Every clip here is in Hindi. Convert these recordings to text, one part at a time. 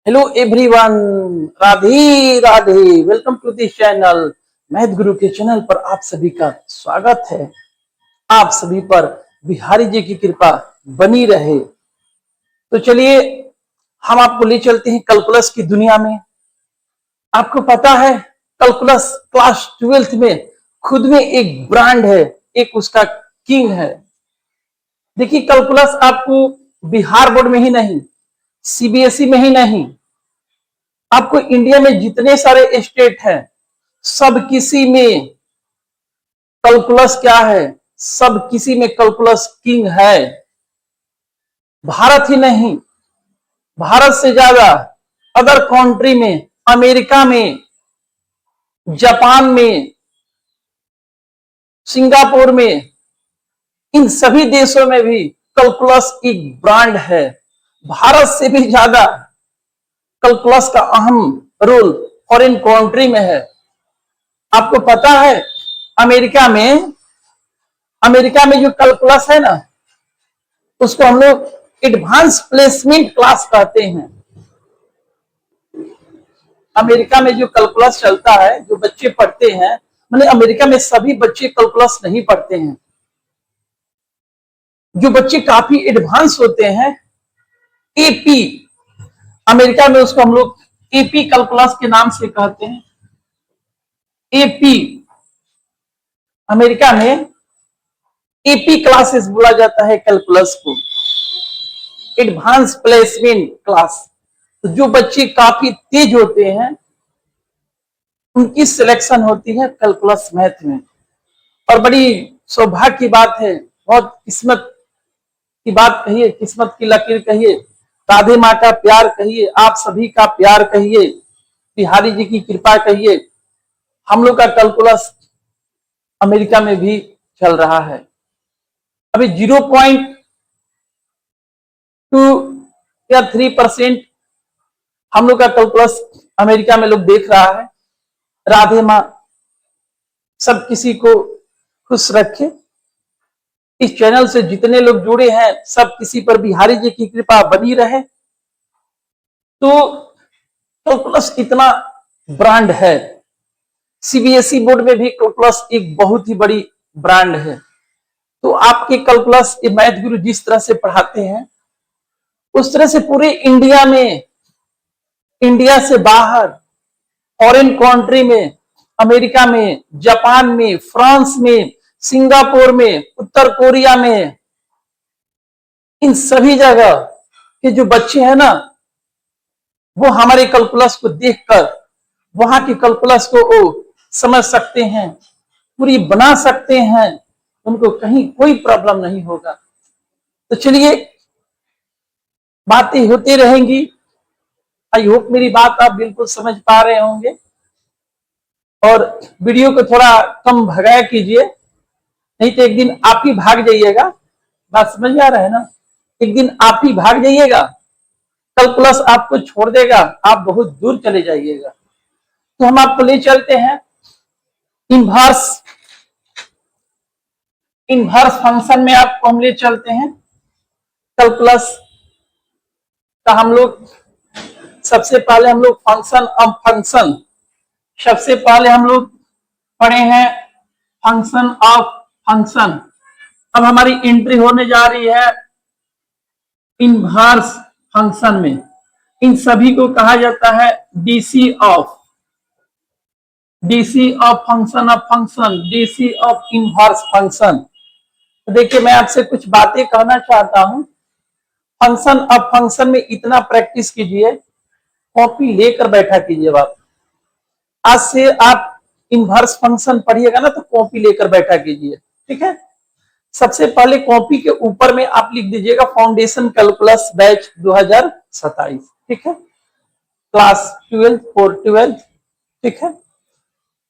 Hello everyone, Radhe Radhe. Welcome to this channel. Math guru के चैनल पर आप सभी का स्वागत है। आप सभी पर बिहारी जी की कृपा बनी रहे। तो चलिए हम आपको ले चलते हैं कैलकुलस की दुनिया में। आपको पता है कैलकुलस क्लास 12th में खुद में एक ब्रांड है, एक उसका किंग है। देखिए कैलकुलस आपको बिहार बोर्ड में ही नहीं, सीबीएसई में ही नहीं, आपको इंडिया में जितने सारे स्टेट हैं सब किसी में कैलकुलस क्या है, सब किसी में कैलकुलस किंग है। भारत ही नहीं, भारत से ज्यादा अदर कंट्री में, अमेरिका में, जापान में, सिंगापुर में, इन सभी देशों में भी कैलकुलस एक ब्रांड है। भारत से भी ज्यादा कैलकुलस का अहम रोल फॉरेन कंट्री में है। आपको पता है अमेरिका में जो कैलकुलस है ना, उसको हम लोग एडवांस प्लेसमेंट क्लास कहते हैं। अमेरिका में जो कैलकुलस चलता है, जो बच्चे पढ़ते हैं, मतलब अमेरिका में सभी बच्चे कैलकुलस नहीं पढ़ते हैं। जो बच्चे काफी एडवांस होते हैं, एपी, अमेरिका में उसको हम लोग एपी कैलकुलस के नाम से कहते हैं। एपी, अमेरिका में एपी क्लासेस बोला जाता है कैलकुलस को, एडवांस प्लेसमेंट क्लास। तो जो बच्चे काफी तेज होते हैं उनकी सिलेक्शन होती है कैलकुलस मैथ में। और बड़ी सौभाग्य की बात है, बहुत किस्मत की बात कहिए, किस्मत की लकीर कहिए, राधे माँ का प्यार कहिए, आप सभी का प्यार कहिए, बिहारी जी की कृपा कहिए, हम लोग का कैलकुलस अमेरिका में भी चल रहा है। अभी 0.2 या 3% हम लोग का कैलकुलस अमेरिका में लोग देख रहा है। राधे माँ सब किसी को खुश रखे। इस चैनल से जितने लोग जुड़े हैं सब किसी पर बिहारी जी की कृपा बनी रहे। तो कैलकुलस इतना ब्रांड है। सीबीएसई बोर्ड में भी कैलकुलस एक बहुत ही बड़ी ब्रांड है। तो आपके कैलकुलस ये मैथ गुरु जिस तरह से पढ़ाते हैं उस तरह से पूरे इंडिया में, इंडिया से बाहर, फॉरेन कंट्री में, अमेरिका में, जापान में, फ्रांस में, सिंगापुर में, उत्तर कोरिया में, इन सभी जगह के जो बच्चे हैं ना, वो हमारे कैलकुलस को देखकर वहां के कैलकुलस को वो समझ सकते हैं, पूरी बना सकते हैं, उनको कहीं कोई प्रॉब्लम नहीं होगा। तो चलिए बातें होती रहेंगी। आई होप मेरी बात आप बिल्कुल समझ पा रहे होंगे। और वीडियो को थोड़ा कम भगाया कीजिए, नहीं तो एक दिन आप ही भाग जाइएगा। बात समझ में आ रहा है ना? एक दिन आप ही भाग जाइएगा, कैलकुलस आपको छोड़ देगा, आप बहुत दूर चले जाइएगा। तो हम आपको ले चलते हैं इनवर्स फंक्शन में। आपको हम ले चलते हैं कैलकुलस का। हम लोग सबसे पहले हम लोग फंक्शन ऑफ फंक्शन, सबसे पहले हम लोग पढ़े हैं फंक्शन ऑफ फंक्शन। अब हमारी एंट्री होने जा रही है इनवर्स फंक्शन में। इन सभी को कहा जाता है DC of function of function, DC of inverse function. तो देखिए मैं आपसे कुछ बातें कहना चाहता हूं। फंक्शन ऑफ फंक्शन में इतना प्रैक्टिस कीजिए, कॉपी लेकर बैठा कीजिए। आप आज से आप इनवर्स फंक्शन पढ़िएगा ना तो कॉपी लेकर बैठा कीजिए, ठीक है? सबसे पहले कॉपी के ऊपर में आप लिख दीजिएगा फाउंडेशन कैलकुलस बैच 2027, ठीक है? क्लास 12 फॉर 12th, ठीक है?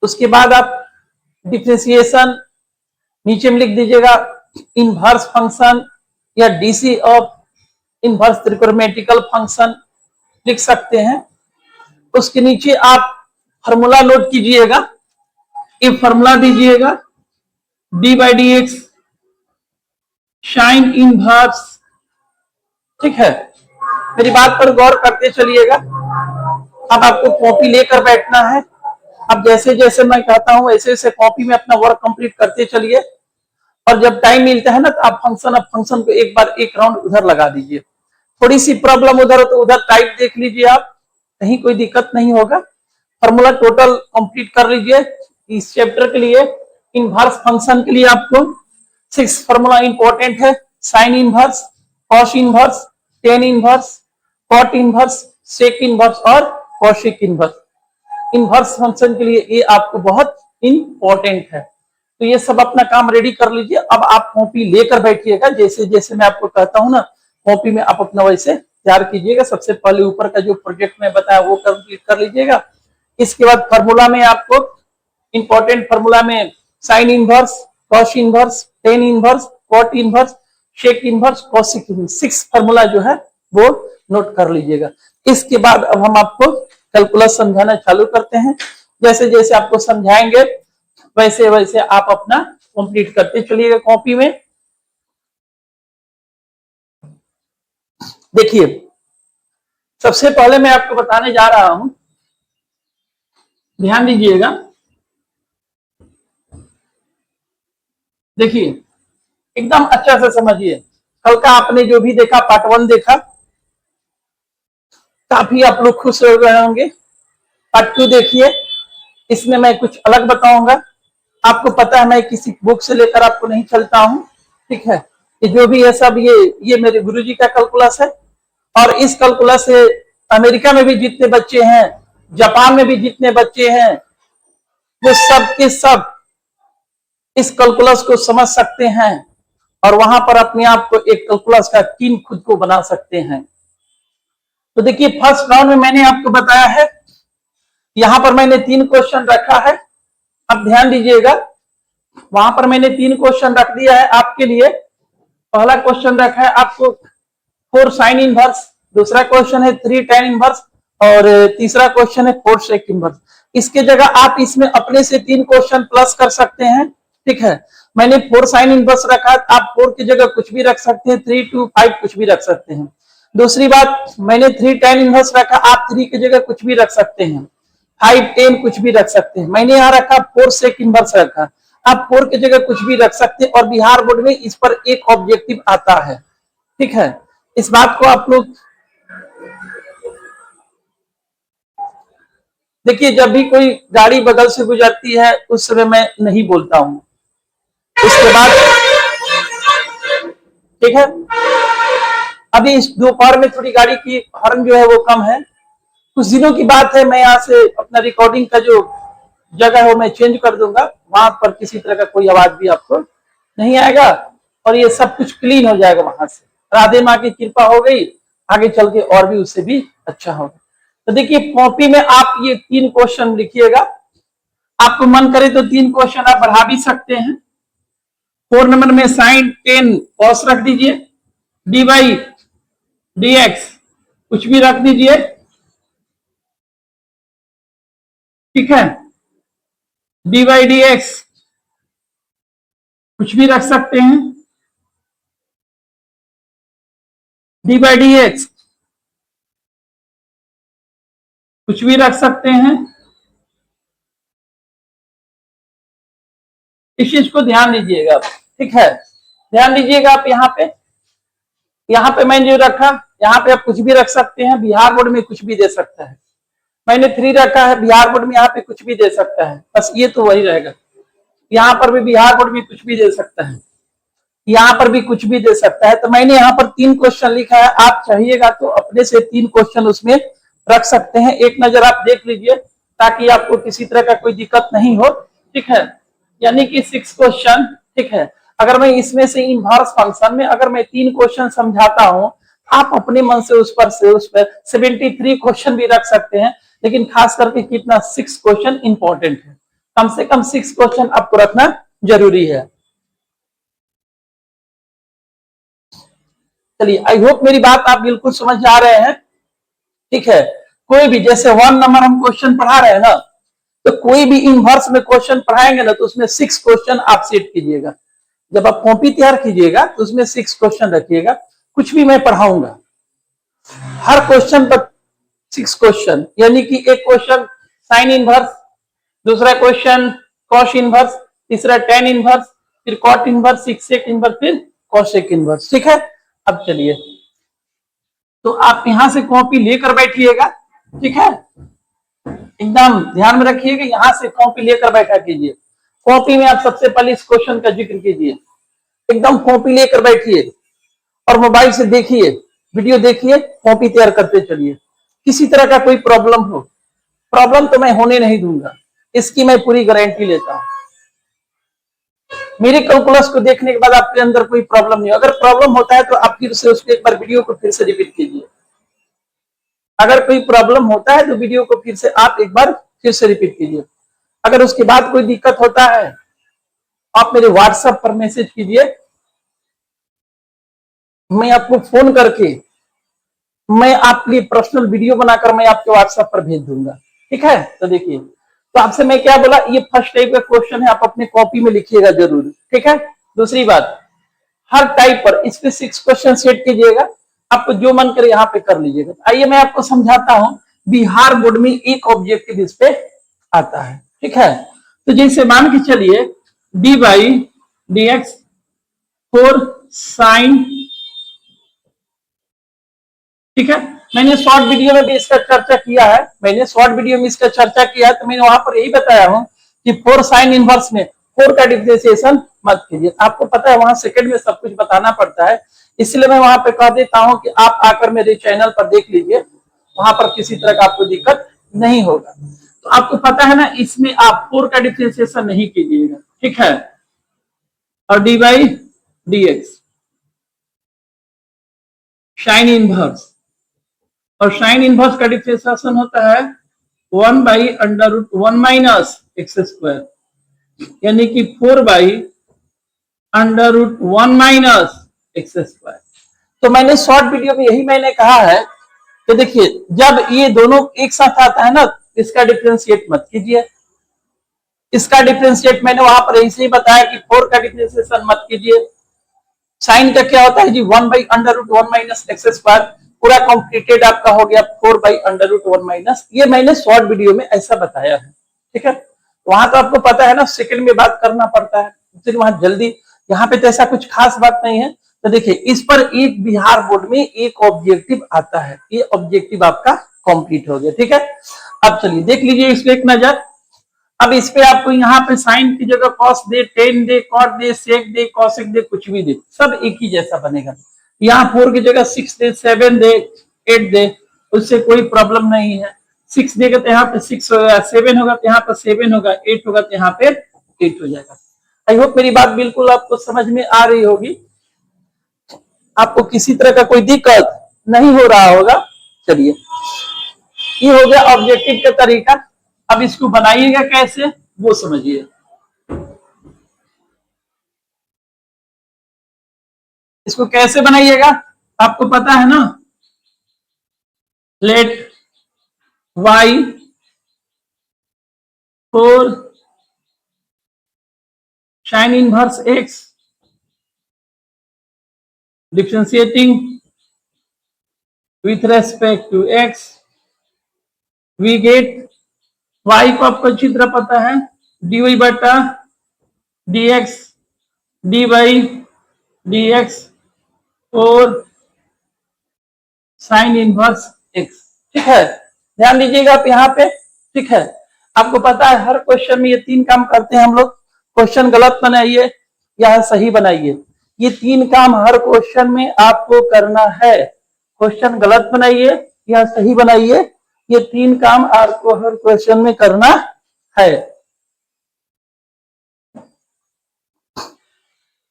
उसके बाद आप डिफरेंशिएशन नीचे में लिख दीजिएगा इनवर्स फंक्शन या डीसी ऑफ इनवर्स त्रिकोणमितिक फंक्शन लिख सकते हैं। उसके नीचे आप फॉर्मूला नोट कीजिएगा, ये फॉर्मूला दीजिएगा D by d x sine inverse, ठीक है? मेरी बात पर गौर करते चलिएगा। अब आपको कॉपी लेकर बैठना है। अब जैसे जैसे मैं कहता हूं वैसे वैसे कॉपी में अपना वर्क कंप्लीट करते चलिए, और जब टाइम मिलता है ना तो आप फंक्शन को एक बार एक राउंड उधर लगा दीजिए। थोड़ी सी प्रॉब्लम उधर हो तो उधर टाइप देख लीजिए, आप कहीं कोई दिक्कत नहीं होगा। फॉर्मूला टोटल कंप्लीट कर लीजिए। इस चैप्टर के लिए इनवर्स फंक्शन के लिए आपको 6 फॉर्मूला इंपॉर्टेंट है। Sine inverse, cos inverse, tan inverse, cot inverse, sec inverse और कॉसेक इनवर्स। इनवर्स फंक्शन के लिए ये आपको बहुत इंपॉर्टेंट है। तो ये सब अपना काम रेडी कर लीजिए। अब आप कॉपी लेकर बैठिएगा, जैसे जैसे मैं आपको कहता हूं ना, कॉपी में आप अपना वैसे तैयार कीजिएगा। सबसे पहले ऊपर का जो प्रोजेक्ट में बताया वो कंप्लीट कर लीजिएगा। इसके बाद फार्मूला में आपको इंपॉर्टेंट फार्मूला में sine inverse, cos inverse, tan inverse, cot inverse, sec inverse, cosec inverse, 6 formula जो है वो नोट कर लीजिएगा। इसके बाद अब हम आपको कैलकुलस समझाना चालू करते हैं। जैसे जैसे आपको समझाएंगे वैसे वैसे आप अपना कंप्लीट करते चलिएगा कॉपी में। देखिए, सबसे पहले मैं आपको बताने जा रहा हूं, ध्यान दीजिएगा। देखिए, एकदम अच्छा से समझिए। कल का आपने जो भी देखा, पार्ट 1 देखा, काफी आप लोग खुश हो गए होंगे। पार्ट 2 देखिए, इसमें मैं कुछ अलग बताऊंगा। आपको पता है मैं किसी बुक से लेकर आपको नहीं चलता हूं, ठीक है। ये जो भी है सब ये मेरे गुरुजी का कैलकुलस है। और इस कैलकुलस से अमेरिका में भी जितने बच्चे हैं, जापान में भी जितने बच्चे हैं, वो सब के सब इस कैलकुलस को समझ सकते हैं और वहां पर अपने आप को एक कैलकुलस का किंग खुद को बना सकते हैं। तो देखिए, फर्स्ट राउंड में मैंने आपको बताया है, यहां पर मैंने 3 क्वेश्चन रखा है। अब ध्यान दीजिएगा, वहां पर मैंने 3 क्वेश्चन रख दिया है आपके लिए। पहला क्वेश्चन रखा है आपको 4 साइन इनवर्स, दूसरा क्वेश्चन है 3 टेन इनवर्स और तीसरा क्वेश्चन है 4 सेक इनवर्स। इसके जगह आप इसमें अपने से 3 क्वेश्चन प्लस कर सकते हैं, ठीक है। मैंने 4 साइन इनवर्स रखा, आप 4 की जगह कुछ भी रख सकते हैं, 3 2 5 कुछ भी रख सकते हैं। दूसरी बात, मैंने 3 टेन इनवर्स रखा, आप 3 की जगह कुछ भी रख सकते हैं, 5 10 कुछ भी रख सकते हैं। मैंने यहाँ रखा 4 सेक इनवर्स रखा, आप 4 की जगह कुछ भी रख सकते हैं। और बिहार बोर्ड में इस पर एक ऑब्जेक्टिव आता है, ठीक है। इस बात को आप लोग देखिए, जब भी कोई गाड़ी बगल से गुजरती है उस समय मैं नहीं बोलता हूं। उसके बाद, ठीक है, अभी इस दोपहर में थोड़ी गाड़ी की हॉर्न जो है वो कम है। कुछ दिनों की बात है, मैं यहाँ से अपना रिकॉर्डिंग का जो जगह है वो मैं चेंज कर दूंगा, वहां पर किसी तरह का कोई आवाज भी आपको नहीं आएगा और ये सब कुछ क्लीन हो जाएगा वहां से। राधे माँ की कृपा हो गई, आगे चल के और भी उससे भी अच्छा होगा। तो देखिए, कॉपी में आप ये 3 क्वेश्चन लिखिएगा। आपको मन करे तो 3 क्वेश्चन आप बढ़ा भी सकते हैं। 4 नंबर में साइन 10 कॉस रख दीजिए, डी बाई डी एक्स कुछ भी रख दीजिए, ठीक है। डी बाई डी एक्स कुछ भी रख सकते हैं, डी बाई डी एक्स कुछ भी रख सकते हैं। इस चीज को ध्यान दीजिएगा, ठीक है। ध्यान दीजिएगा आप यहाँ पे मैंने जो रखा, यहाँ पे आप कुछ भी रख सकते हैं, बिहार बोर्ड में कुछ भी दे सकता है। मैंने 3 रखा है, बिहार बोर्ड में यहाँ पे कुछ भी दे सकता है, बस ये तो वही रहेगा। यहाँ पर भी बिहार बोर्ड में कुछ भी दे सकता है, यहाँ पर भी कुछ भी दे सकता है। तो मैंने यहाँ पर 3 क्वेश्चन लिखा है, आप चाहिएगा तो अपने से 3 क्वेश्चन उसमें रख सकते हैं। एक नजर आप देख लीजिए ताकि आपको किसी तरह का कोई दिक्कत नहीं हो, ठीक है। यानी कि 6 क्वेश्चन, ठीक है। अगर मैं इसमें से इनवर्स फंक्शन में अगर मैं 3 क्वेश्चन समझाता हूं, आप अपने मन से उस पर 73 क्वेश्चन भी रख सकते हैं, लेकिन खास करके कितना 6 क्वेश्चन इंपॉर्टेंट है। कम से कम 6 क्वेश्चन आपको रखना जरूरी है। चलिए, आई होप मेरी बात आप बिल्कुल समझ जा रहे हैं, ठीक है। कोई भी जैसे 1 नंबर हम क्वेश्चन पढ़ा रहे हैं ना, तो कोई भी इनवर्स में क्वेश्चन पढ़ाएंगे ना तो उसमें 6 क्वेश्चन आप सेट कीजिएगा। जब आप कॉपी तैयार कीजिएगा तो उसमें 6 क्वेश्चन रखिएगा। कुछ भी मैं पढ़ाऊंगा, हर क्वेश्चन पर 6 क्वेश्चन, यानी कि एक क्वेश्चन साइन इनवर्स, दूसरा क्वेश्चन कॉस इनवर्स, तीसरा टेन इनवर्स, फिर कॉट इनवर्स, सिक्सेक इनवर्स, फिर कॉसेक इनवर्स। ठीक है, अब चलिए, तो आप यहां से कॉपी लेकर बैठिएगा। ठीक है, एकदम ध्यान में रखिएगा, यहां से कॉपी लेकर बैठा कीजिए। कॉपी में आप सबसे पहले इस क्वेश्चन का जिक्र कीजिए, एकदम कॉपी लेकर बैठिए और मोबाइल से देखिए, वीडियो देखिए, कॉपी तैयार करते चलिए। किसी तरह का कोई प्रॉब्लम हो, प्रॉब्लम तो मैं होने नहीं दूंगा, इसकी मैं पूरी गारंटी लेता हूं। मेरे कैलकुलस को देखने के बाद आपके अंदर कोई प्रॉब्लम नहीं, अगर प्रॉब्लम होता है तो आप फिर से उसको एक बार वीडियो को फिर से रिपीट कीजिए। अगर कोई प्रॉब्लम होता है तो वीडियो को फिर से आप एक बार फिर से रिपीट कीजिए। अगर उसके बाद कोई दिक्कत होता है आप मेरे व्हाट्सएप पर मैसेज कीजिए, मैं आपको फोन करके मैं आपके लिए पर्सनल वीडियो बनाकर मैं आपके व्हाट्सएप पर भेज दूंगा। ठीक है, तो देखिए, तो आपसे मैं क्या बोला, ये फर्स्ट टाइप का क्वेश्चन है, आप अपने कॉपी में लिखिएगा जरूर। ठीक है, दूसरी बात, हर टाइप पर इस पे 6 क्वेश्चन सेट कीजिएगा, आपको जो मन करे यहाँ पे कर लीजिएगा। आइए मैं आपको समझाता हूँ, बिहार बोर्ड में एक ऑब्जेक्टिव इस पे आता है। ठीक है, तो जैसे मान के चलिए D by d x four sine, ठीक है, मैंने शॉर्ट वीडियो में भी इसका चर्चा किया है, तो मैंने वहां पर यही बताया हूं कि 4 साइन इनवर्स में 4 का डिफरेंशिएशन मत कीजिए। आपको पता है वहां सेकंड में सब कुछ बताना पड़ता है, इसलिए मैं वहां पे कह देता हूं कि आप आकर मेरे चैनल पर देख लीजिए, वहां पर किसी तरह का आपको दिक्कत नहीं होगा। तो आपको पता है ना, इसमें आप 4 का डिफरेंशिएशन नहीं कीजिएगा। ठीक है, और d by d x sine inverse, और साइन इनवर्स का डिफरेंशिएशन होता है 1 by under root 1 minus x square, यानी कि 4 by under root 1 minus x square. तो मैंने शॉर्ट वीडियो में यही मैंने कहा है कि देखिए, जब ये दोनों एक साथ आता है ना, इसका डिफरेंशिएट मत कीजिए, इसका डिफरेंशिएट मैंने वहां पर ऐसे ही बताया कि 4 का डिफरेंशिएशन मत कीजिए। साइन का क्या होता है जी, 1 by under root 1 minus x square, पूरा कॉम्प्लीटेड आपका हो गया 4 बाई अंडर रूट 1 माइनस, ये मैंने शॉर्ट वीडियो में ऐसा बताया है। ठीक है, वहां तो आपको पता है ना, सेकंड में बात करना पड़ता है, फिर वहां जल्दी, यहाँ पे तो ऐसा कुछ खास बात नहीं है। तो देखिए, इस पर एक बिहार बोर्ड में एक ऑब्जेक्टिव आता है, ये ऑब्जेक्टिव आपका कंप्लीट हो गया। ठीक है, अब चलिए देख लीजिए इसको एक नजर। अब इस पे आपको यहाँ पे साइन की जगह कॉस दे, टेन दे, कॉट दे, सेक दे, कॉसेक दे, कुछ भी दे, सब एक ही जैसा बनेगा। यहाँ 4 की जगह 6 दे, 7 दे, 8 दे, उससे कोई प्रॉब्लम नहीं है। 6 देगा तो यहाँ पे 6 होगा, 7 होगा तो यहाँ पर 7 होगा, 8 होगा तो यहाँ पे 8 हो जाएगा। आई होप मेरी बात बिल्कुल आपको समझ में आ रही होगी, आपको किसी तरह का कोई दिक्कत नहीं हो रहा होगा। चलिए, ये हो गया ऑब्जेक्टिव का तरीका। अब इसको बनाइएगा कैसे वो समझिए। इसको कैसे बनाइएगा आपको पता है ना, let y for sine inverse x differentiating with respect to x, we get y को आपको अच्छी तरह पता है, dy बटा dx dy dx और साइन इनवर्स x। ठीक है, ध्यान दीजिएगा आप यहाँ पे। ठीक है, आपको पता है हर क्वेश्चन में ये 3 काम करते हैं हम लोग, क्वेश्चन गलत बनाइए या सही बनाइए, ये 3 काम हर क्वेश्चन में आपको करना है। क्वेश्चन गलत बनाइए या सही बनाइए, ये 3 काम आपको हर क्वेश्चन में करना है।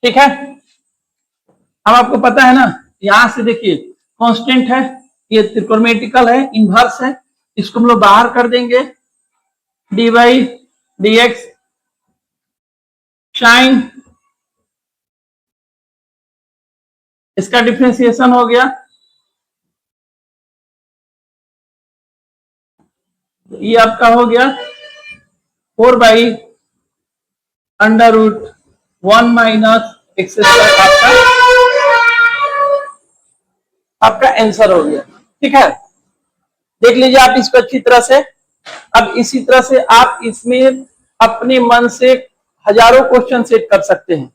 ठीक है, अब आपको पता है ना, यहां से देखिए कांस्टेंट है, ये त्रिकोणमितिकल है, इनवर्स है, इसको हम लोग बाहर कर देंगे, d y d x sine, इसका डिफरेंशिएशन हो गया, ये आपका हो गया 4 by under root 1 minus x square, आपका आंसर हो गया। ठीक है, देख लीजिए आप इसको अच्छी तरह से। अब इसी तरह से आप इसमें अपने मन से हजारों क्वेश्चन सेट कर सकते हैं।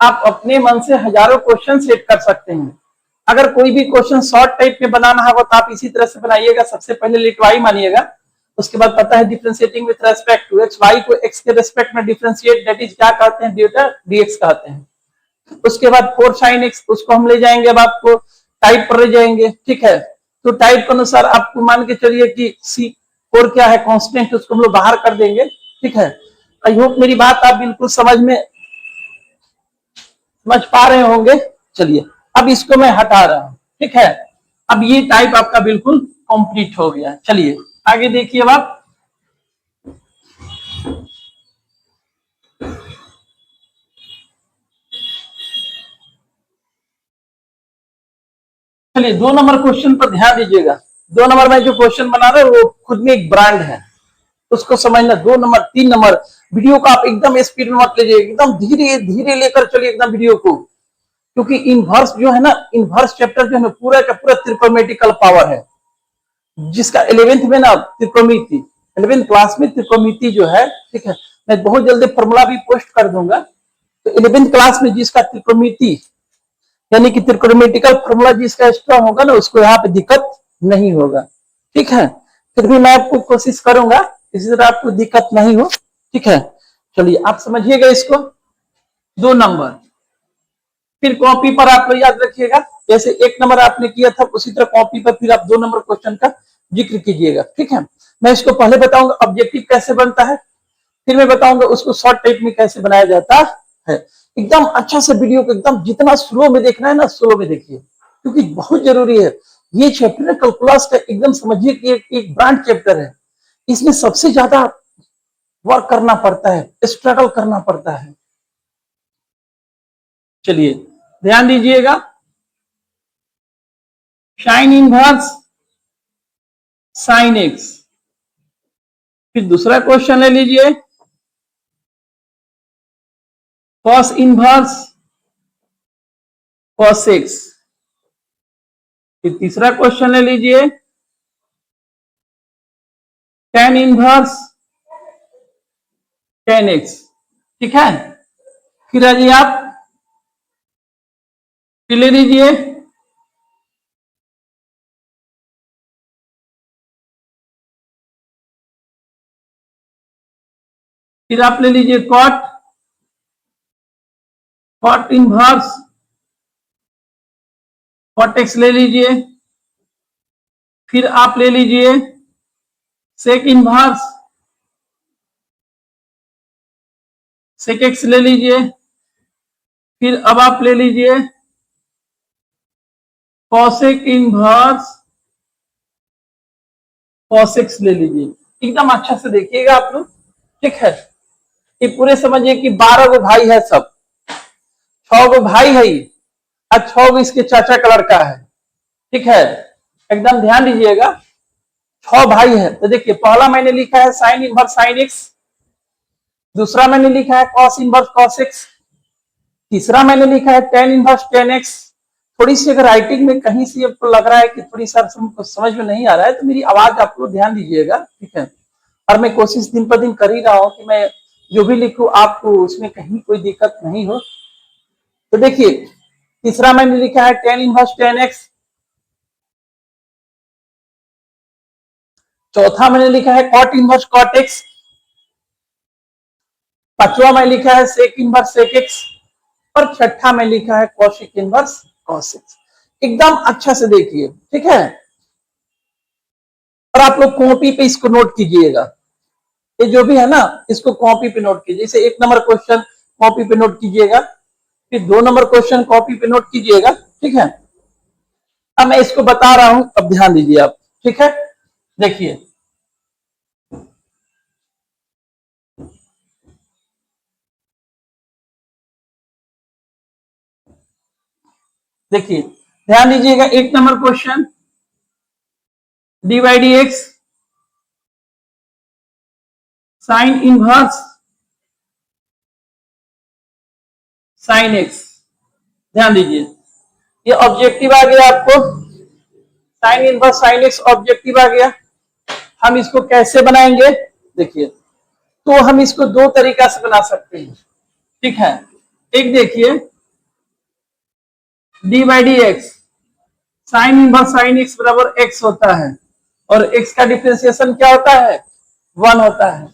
आप अपने मन से हजारों क्वेश्चन सेट कर सकते हैं। अगर कोई भी क्वेश्चन शॉर्ट टाइप में बनाना होगा तो आप इसी तरह से बनाइएगा। सबसे पहले लिट वाई मानिएगा, उसके बाद पता है differentiating with respect to x, y को एक्स के रेस्पेक्ट में डिफरेंशिएट, दैट इज क्या कहते हैं, डेल्टा डीएक्स कहते हैं। उसके बाद 4 sin x, उसको हम ले जाएंगे, अब आपको टाइप पर ले जाएंगे, ठीक है। तो टाइप के अनुसार आपको मान के चलिए कि सी 4 क्या है, कांस्टेंट, उसको हम लोग बाहर कर देंगे, ठीक है। आई होप मेरी बात आप बिल्कुल समझ पा रहे होंगे। चलिए अब इसको मैं हटा रहा हूं, ठीक है। अब ये टाइप आपका बिल्कुल कंप्लीट हो गया। चलिए आगे देखिए अब आप। चलिए 2 नंबर क्वेश्चन पर ध्यान दीजिएगा। 2 नंबर में जो क्वेश्चन बना रहे वो खुद में एक ब्रांड है, उसको समझना। 2 नंबर 3 नंबर वीडियो को आप एकदम स्पीड में मत लीजिए, एकदम धीरे धीरे लेकर चलिए एकदम वीडियो को, क्योंकि इनवर्स जो है ना, इनवर्स चैप्टर जो है ना पूरा का पूरा त्रिकोणमितिकल पावर है, जिसका 11th में ना त्रिकोणमिति, 11th क्लास में त्रिकोणमिति जो है, ठीक है। मैं बहुत जल्दी फॉर्मूला भी पोस्ट कर दूंगा। तो 11th क्लास में जिसका त्रिकोणमिति यानी कि त्रिकोणमितिकल फॉर्मूला जिसका स्ट्रांग होगा ना, उसको यहाँ पे दिक्कत नहीं होगा, ठीक है। फिर भी मैं आपको कोशिश करूंगा इसी तरह आपको दिक्कत नहीं हो, ठीक है। चलिए आप समझिएगा इसको। 2 नंबर फिर कॉपी पर आप याद रखिएगा, जैसे 1 नंबर आपने किया था उसी तरह कॉपी पर फिर आप 2 नंबर क्वेश्चन का जिक्र कीजिएगा, ठीक है। मैं इसको पहले बताऊंगा ऑब्जेक्टिव कैसे बनता है, फिर मैं बताऊंगा उसको शॉर्ट टाइप में कैसे बनाया जाता है। एकदम अच्छा से वीडियो को एकदम जितना स्लो में देखना है ना स्लो में देखिए, क्योंकि बहुत जरूरी है। ये चैप्टर है कैलकुलस का, एकदम समझिए कि एक ब्रांड चैप्टर है। इसमें सबसे ज्यादा वर्क करना पड़ता है, स्ट्रगल करना पड़ता है। चलिए ध्यान दीजिएगा। साइन इनवर्स साइन एक्स, फिर दूसरा क्वेश्चन ले लीजिए कॉस इनवर्स कॉस एक्स, फिर तीसरा क्वेश्चन ले लीजिए टेन इनवर्स टेन एक्स, ठीक है। फिर आइए आप फिर ले लीजिए फिर आप ले लीजिए cot cot inverse cot x ले लीजिए, फिर आप ले लीजिए सेक इनवर्स सेक एक्स ले लीजिए, फिर अब आप ले लीजिए कॉसेक इनवर्स कॉसेक्स ले लीजिए। एकदम अच्छा से देखिएगा आप लोग, ठीक है। ये पूरे समझिए कि 12 गो भाई है, सब 6 गो भाई है और 6 गो इसके चाचा का लड़का है, ठीक है। एकदम ध्यान दीजिएगा, 6 भाई है। तो देखिए पहला मैंने लिखा है साइन इनवर्स साइन एक्स, दूसरा मैंने लिखा है कॉस इनवर्स कॉस एक्स, तीसरा मैंने लिखा है टेन इनवर्स टेन एक्स। थोड़ी सी अगर राइटिंग में कहीं से आपको लग रहा है कि थोड़ी सा समझ में नहीं आ रहा है तो मेरी आवाज आप लोग ध्यान दीजिएगा, ठीक है। और मैं कोशिश दिन पर दिन कर ही रहा हूं कि मैं जो भी लिखूं आपको उसमें कहीं कोई दिक्कत नहीं हो। तो देखिए तीसरा मैंने लिखा है टेन इनवर्स टेन एक्स, चौथा मैंने लिखा है कॉट इनवर्स कॉट एक्स, पांचवा में लिखा है सेक इनवर्स सेक एक्स, और छठा में लिखा है कौशिक इनवर्स कॉसिक्स। एकदम अच्छा से देखिए, ठीक है। और आप लोग कॉपी पे इसको नोट कीजिएगा, ये जो भी है ना इसको कॉपी पे नोट कीजिए। जैसे 1 नंबर क्वेश्चन कॉपी पे नोट कीजिएगा, फिर 2 नंबर क्वेश्चन कॉपी पे नोट कीजिएगा, ठीक है। अब मैं इसको बता रहा हूं, अब ध्यान दीजिए आप, ठीक है। देखिए देखिए ध्यान दीजिएगा, 1 number question d by d x sine inverse sine x. ध्यान दीजिए ये ऑब्जेक्टिव आ गया आपको, sine inverse sine x objective आ गया। हम इसको कैसे बनाएंगे देखिए, तो हम इसको दो तरीका से बना सकते हैं, ठीक है। एक देखिए D by d x, sine inverse sine x बराबर एक्स होता है और एक्स का डिफरेंशिएशन क्या होता है, 1 होता है,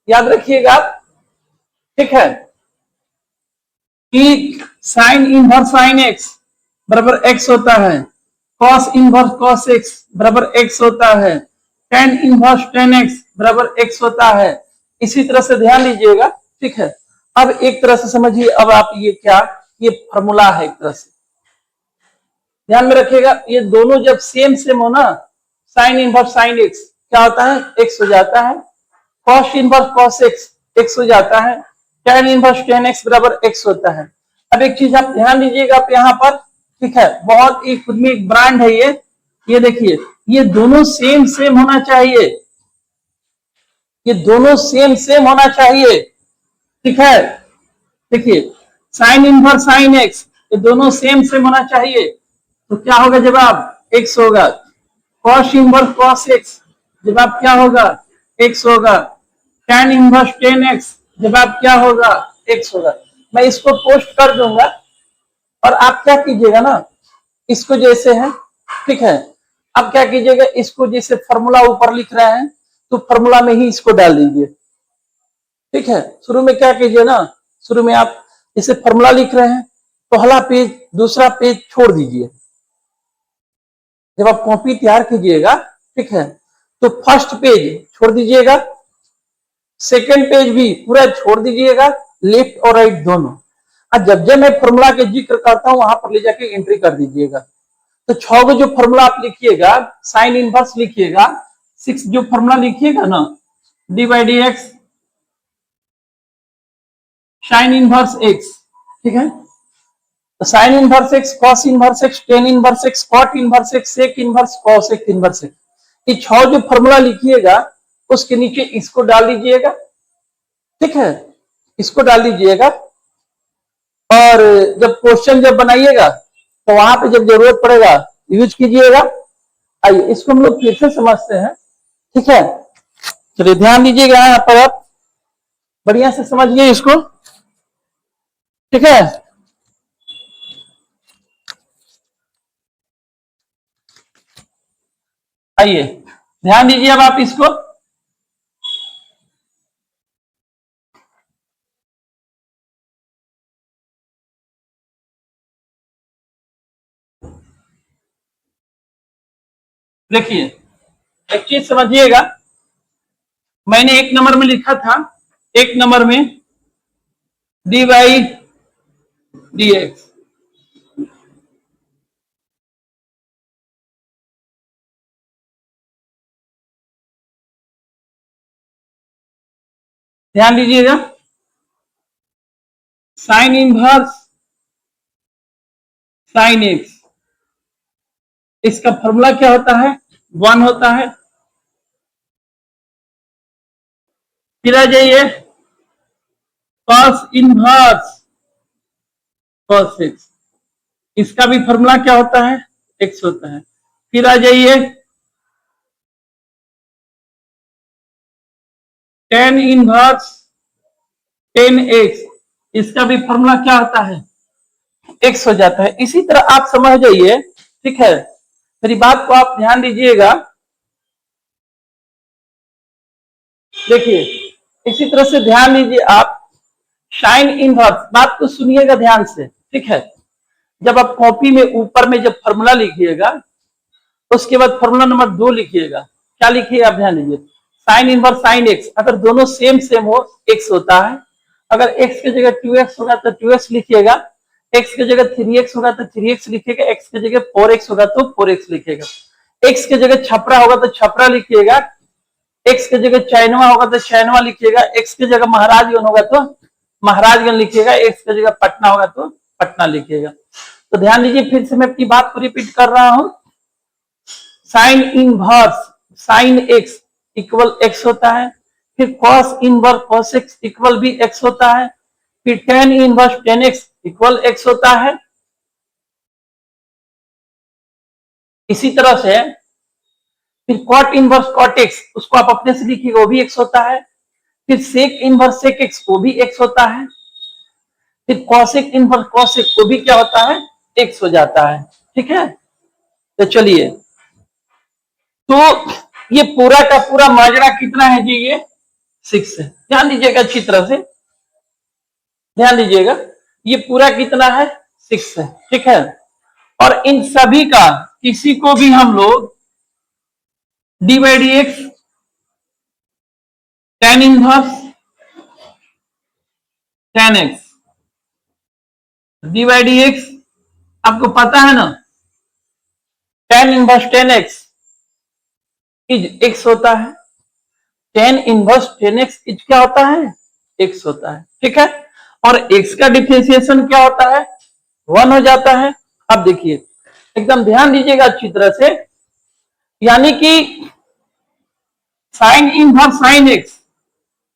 याद रखिएगा, ठीक है। कि साइन इनवर्स साइन एक्स बराबर एक्स होता है, कॉस इनवर्स कॉस एक्स बराबर एक्स होता है, टेन इनवर्स टेन एक्स बराबर एक्स होता है। इसी तरह से ध्यान दीजिएगा, ठीक है। अब एक तरह से समझिए, अब आप ये क्या, ये फॉर्मूला है एक तरह से, ध्यान में रखिएगा। ये दोनों जब सेम सेम हो ना, साइन इनवर्स साइन एक्स क्या होता है, एक्स हो जाता है, cos inverse cos x x हो जाता है, टेन इनवर्स टेन एक्स बराबर एक्स होता है। अब एक चीज आप ध्यान दीजिएगा आप यहाँ पर, ठीक है, बहुत एक खुद में एक ब्रांड है ये देखिए, ये दोनों सेम सेम होना चाहिए, ये दोनों सेम सेम होना चाहिए, ठीक है। देखिए साइन इनवर्स साइन एक्स, ये दोनों सेम सेम होना चाहिए, तो क्या होगा जवाब एक्स होगा। कॉस इनवर्स कॉस एक्स, जवाब क्या होगा, एक्स होगा। टेन इनवर्स टेन एक्स, जवाब क्या होगा, एक्स होगा। मैं इसको पोस्ट कर दूंगा और आप क्या कीजिएगा ना, इसको जैसे है, ठीक है, अब क्या कीजिएगा, इसको जैसे फॉर्मूला ऊपर लिख रहे हैं तो फॉर्मूला में ही इसको डाल दीजिए, ठीक है। शुरू में क्या कीजिए ना, शुरू में आप जैसे फॉर्मूला लिख रहे हैं, पहला पेज दूसरा पेज छोड़ दीजिए, जब आप कॉपी तैयार कीजिएगा, ठीक है, तो फर्स्ट पेज छोड़ दीजिएगा, सेकंड पेज भी पूरा छोड़ दीजिएगा, लेफ्ट और राइट दोनों। और जब जब मैं फॉर्मूला के जिक्र करता हूं वहां पर ले जाके एंट्री कर दीजिएगा। तो 6 को जो फॉर्मूला आप लिखिएगा, साइन इनवर्स लिखिएगा, 6 जो फॉर्मूला लिखिएगा ना, d by d x sine inverse x, ठीक है, तो sine inverse x cos inverse x tan inverse x cot inverse x sec inverse cos x inverse x, ये 6 जो फॉर्मूला लिखिएगा उसके नीचे इसको डाल दीजिएगा, ठीक है, इसको डाल दीजिएगा। और जब क्वेश्चन जब बनाइएगा तो वहां पे जब जरूरत पड़ेगा यूज कीजिएगा। आइए इसको हम लोग फिर से समझते हैं, ठीक है। चलिए ध्यान दीजिएगा यहाँ पर, आप बढ़िया से समझिए इसको, ठीक है। आइए ध्यान दीजिए अब आप इसको, देखिए एक चीज समझिएगा, मैंने एक नंबर में लिखा था, एक नंबर में डी बाई डी एक्स, ध्यान दीजिएगा, साइन इनवर्स साइन एक्स, इसका फॉर्मूला क्या होता है, 1 होता है। फिर आ जाइए कॉस इनवर्स कॉस एक्स, इसका भी फॉर्मूला क्या होता है, एक्स होता है। फिर आ जाइए टेन इनवर्स टेन एक्स, इसका भी फॉर्मूला क्या होता है, एक्स हो जाता है। इसी तरह आप समझ जाइए, ठीक है, मेरी बात को आप ध्यान दीजिएगा। देखिए इसी तरह से ध्यान दीजिए आप, साइन इनवर्स, बात को सुनिएगा ध्यान से, ठीक है। जब आप कॉपी में ऊपर में जब फॉर्मूला लिखिएगा, उसके बाद फॉर्मूला नंबर 2 लिखिएगा, क्या लिखिए आप ध्यान दीजिए, साइन इनवर्स साइन एक्स, अगर दोनों सेम सेम हो एक्स होता है, अगर एक्स की जगह 2x होगा तो 2x लिखिएगा, एक्स की जगह 3x होगा तो 3x लिखिएगा, एक्स की जगह 4x होगा तो 4x लिखिएगा, एक्स की जगह छपरा होगा तो छपरा लिखिएगा, एक्स की जगह चैनवा होगा तो चैनवा लिखिएगा, एक्स की जगह महाराजगंज होगा तो महाराजगंज लिखिएगा, एक्स की जगह पटना होगा तो पटना लिखिएगा। तो ध्यान दीजिए, फिर से मैं अपनी बात को रिपीट कर रहा हूं, sign inverse sine x equal x होता है, फिर cos inverse cos x equal भी एक्स होता है, फिर tan inverse tan x equal x होता है, इसी तरह से फिर कॉट इनवर्स कॉट एक्स, उसको आप अपने से लिखिएगा, वो भी एक्स होता है। फिर सेक इनवर्स सेक एक्स, वो भी एक्स होता है। फिर कॉसेक इनवर्स कॉसेक, वो भी क्या होता है, एक्स हो जाता है। ठीक है, तो चलिए, तो ये पूरा का पूरा माजरा कितना है जी, ये 6 है। ध्यान दीजिएगा अच्छी तरह से, ध्यान दीजिएगा, ये पूरा कितना है, 6 है। ठीक है, और इन सभी का किसी को भी हम लोग D by d x tan inverse tan x, D by d x आपको पता है ना, tan inverse tan x is x होता है। Tan inverse tan x is क्या होता है, एक्स होता है। ठीक है, और एक्स का डिफरेंशिएशन क्या होता है, 1 हो जाता है। अब देखिए, एकदम ध्यान दीजिएगा अच्छी तरह से, यानी कि साइन इनवर्स साइन एक्स,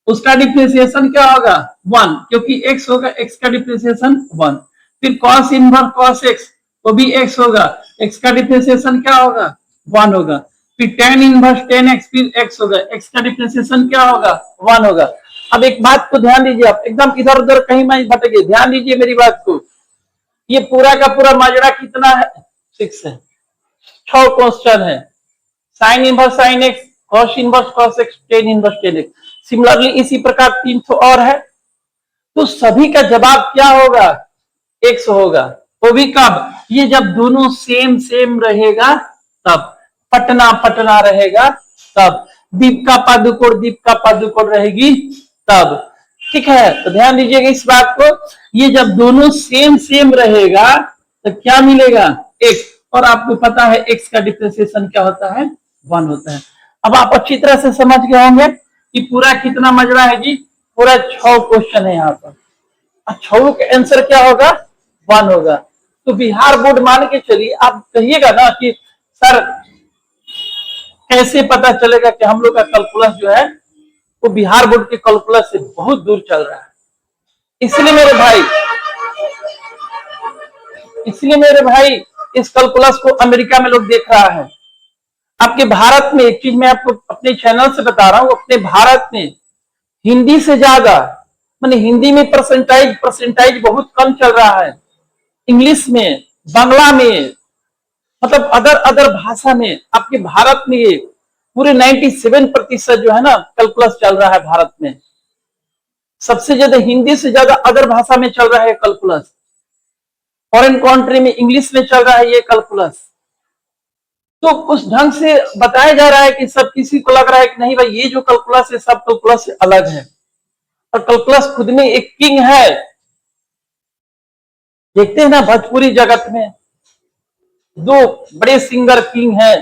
उसका डिफरेंशिएशन क्या होगा, 1, क्योंकि x होगा, x का डिफरेंशिएशन 1। फिर cos इनवर्स cos x, वो भी x होगा, x का डिफरेंशिएशन क्या होगा, 1 होगा। फिर tan इनवर्स tan x, फिर x होगा, x का डिफरेंशिएशन क्या होगा, 1 होगा। अब एक बात को ध्यान दीजिए, आप एकदम इधर उधर कहीं मत भटके, ध्यान दीजिए मेरी बात को। ये पूरा का पूरा माजरा कितना है, 6 है। 6 क्वेश्चन है, sine inverse sine x, cos inverse cos x, tan inverse tan x. Similarly इसी प्रकार 3 तो और है, तो सभी का जवाब क्या होगा, एक्स होगा। वो भी कब, ये जब दोनों सेम सेम रहेगा तब, पटना पटना रहेगा तब, दीप का पादुकोण रहेगी तब। ठीक है, तो ध्यान दीजिएगा इस बात को, ये जब दोनों सेम सेम रहेगा तो क्या मिलेगा, एक्स। और आपको पता है एक्स का डिफरेंशिएशन क्या होता है, 1 होता है। अब आप अच्छी तरह से समझ गए होंगे कि पूरा कितना मजरा है जी, पूरा 6 क्वेश्चन है यहाँ पर। 6 का आंसर क्या होगा, 1 होगा। तो बिहार बोर्ड मान के चलिए, आप कहिएगा ना कि सर कैसे पता चलेगा कि हम लोग का कैलकुलस जो है वो बिहार बोर्ड के कैलकुलस से बहुत दूर चल रहा है। इसलिए मेरे भाई इस कैलकुलस को अमेरिका में लोग देख रहा है। आपके भारत में एक चीज मैं आपको अपने चैनल से बता रहा हूं, अपने भारत में हिंदी से ज्यादा, माने हिंदी में परसेंटाइज बहुत कम चल रहा है। इंग्लिश में, बांग्ला में, मतलब अदर भाषा में आपके भारत में ये पूरे 97% जो है ना कैलकुलस चल रहा है भारत में। सबसे ज्यादा हिंदी से ज्यादा अदर भाषा में चल रहा है कैलकुलस। फॉरेन कंट्री में इंग्लिश में चल रहा है ये कैलकुलस। तो उस ढंग से बताया जा रहा है कि सब किसी को लग रहा है कि नहीं भाई ये जो कैलकुलस है सब कैलकुलस से अलग है, और कैलकुलस खुद में एक किंग है। देखते हैं ना भोजपुरी जगत में 2 बड़े सिंगर किंग हैं,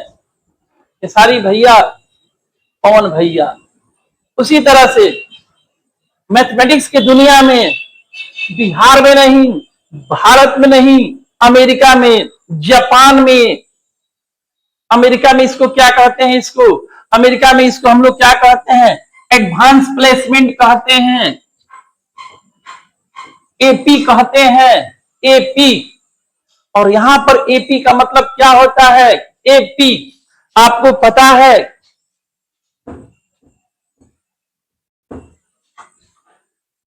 खेसारी भैया, पवन भैया। उसी तरह से मैथमेटिक्स की दुनिया में बिहार में नहीं, भारत में नहीं, अमेरिका में, जापान में, अमेरिका में इसको क्या कहते हैं, अमेरिका में इसको हम लोग क्या कहते हैं, एडवांस प्लेसमेंट कहते हैं, एपी कहते हैं, एपी। और यहां पर एपी का मतलब क्या होता है, एपी आपको पता है,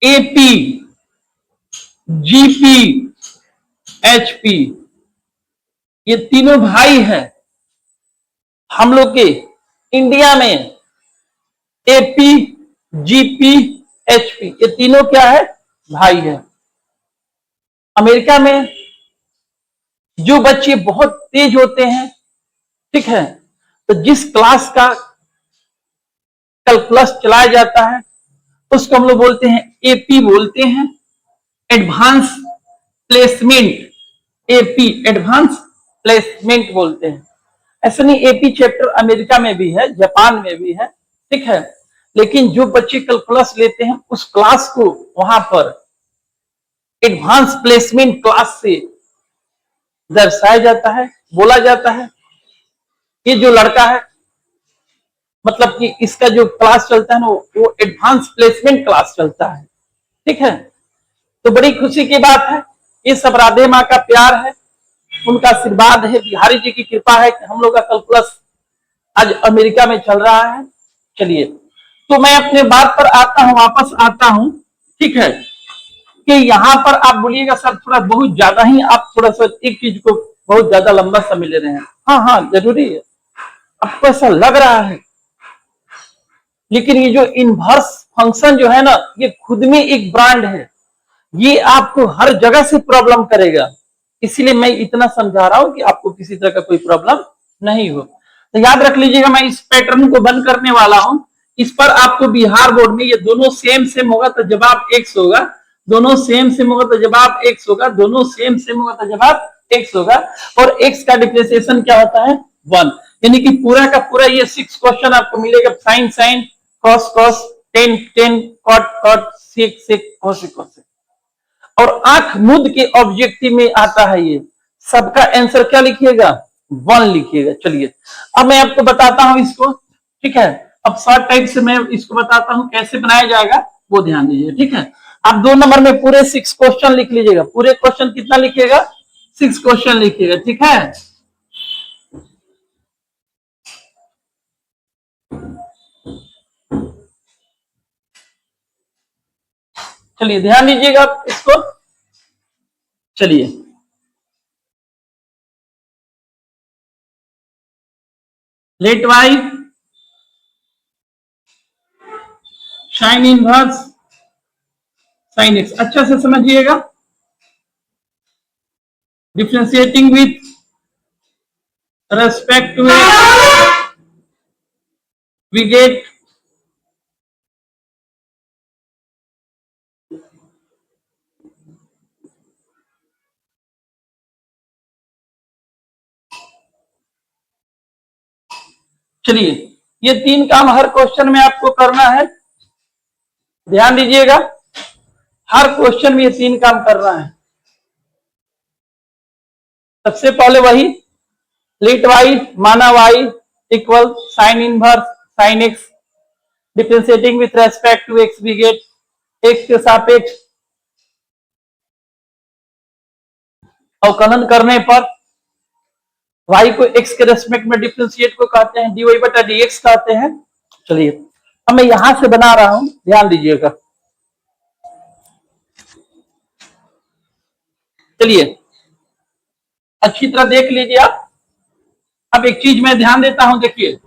एपी, जीपी, एचपी, ये तीनों भाई हैं हम लोग के इंडिया में। एपी, जीपी, एचपी, ये तीनों क्या है, भाई है। अमेरिका में जो बच्चे बहुत तेज होते हैं, ठीक है, तो जिस क्लास का कैलकुलस चलाया जाता है उसको हम लोग बोलते हैं, एपी बोलते हैं, advance placement, AP advance placement बोलते हैं। ऐसा नहीं, एपी चैप्टर अमेरिका में भी है, जापान में भी है, ठीक है, लेकिन जो बच्चे कैलकुलस लेते हैं उस क्लास को वहां पर एडवांस प्लेसमेंट क्लास से दर्शाया जाता है, बोला जाता है। ये जो लड़का है, मतलब कि इसका जो क्लास चलता है ना वो एडवांस प्लेसमेंट क्लास चलता है, ठीक है। तो बड़ी खुशी की बात है, ये सब राधे माँ का प्यार है। उनका आशीर्वाद है, बिहारी जी की कृपा है कि हम लोग का कैलकुलस आज अमेरिका में चल रहा है। चलिए, तो मैं अपने बात पर आता हूं, वापस आता हूं। ठीक है, कि यहाँ पर आप बोलिएगा सर थोड़ा बहुत ज्यादा ही आप थोड़ा सा एक चीज को बहुत ज्यादा लंबा समय ले रहे हैं। हाँ हाँ, जरूरी है, आपको ऐसा लग रहा है, लेकिन ये जो इनवर्स फंक्शन जो है ना, ये खुद में एक ब्रांड है, ये आपको हर जगह से प्रॉब्लम करेगा। इसीलिए मैं इतना समझा रहा हूं कि आपको किसी तरह का कोई प्रॉब्लम नहीं हो। तो याद रख लीजिएगा, मैं इस पैटर्न को बंद करने वाला हूं। इस पर आपको बिहार बोर्ड में ये दोनों सेम सेम होगा तो जवाब एक्स होगा, दोनों सेम सेम होगा तो जवाब एक्स होगा, दोनों सेम सेम होगा तो जवाब एक्स होगा। और एक्स का डिफ्रेंसिएशन क्या होता है? 1। यानी कि पूरा का पूरा ये 6 क्वेश्चन आपको मिलेगा, sine sine, cos cos, tan tan, cot cot, sec sec, cosec cosec. और आंख मूंद के ऑब्जेक्टिव में आता है ये। सबका आंसर क्या लिखिएगा? 1 लिखिएगा। चलिए, अब मैं आपको बताता हूं इसको। ठीक है, अब शॉर्ट टाइप से मैं इसको बताता हूं कैसे बनाया जाएगा, वो ध्यान दीजिए। ठीक है, आप 2 नंबर में पूरे 6 क्वेश्चन लिख लीजिएगा। पूरे क्वेश्चन कितना लिखिएगा? 6 क्वेश्चन लिखिएगा। ठीक है, चलिए ध्यान दीजिएगा इसको। चलिए, let y sine inverse sine x, अच्छा से समझिएगा। Differentiating with respect to it, we get चलिए, ये 3 काम हर क्वेश्चन में आपको करना है, ध्यान दीजिएगा। हर क्वेश्चन में ये 3 काम करना है। सबसे पहले वही लेट वाई माना y equal sine inverse sine x, differentiating with respect to x we get x के सापेक्ष अवकलन करने पर y को x के रेस्पेक्ट में डिफरेंशिएट को कहते हैं, dy बटा dx कहते हैं। चलिए, अब मैं यहां से बना रहा हूं, ध्यान दीजिएगा। चलिए, अच्छी तरह देख लीजिए आप। अब एक चीज मैं ध्यान देता हूं, देखिए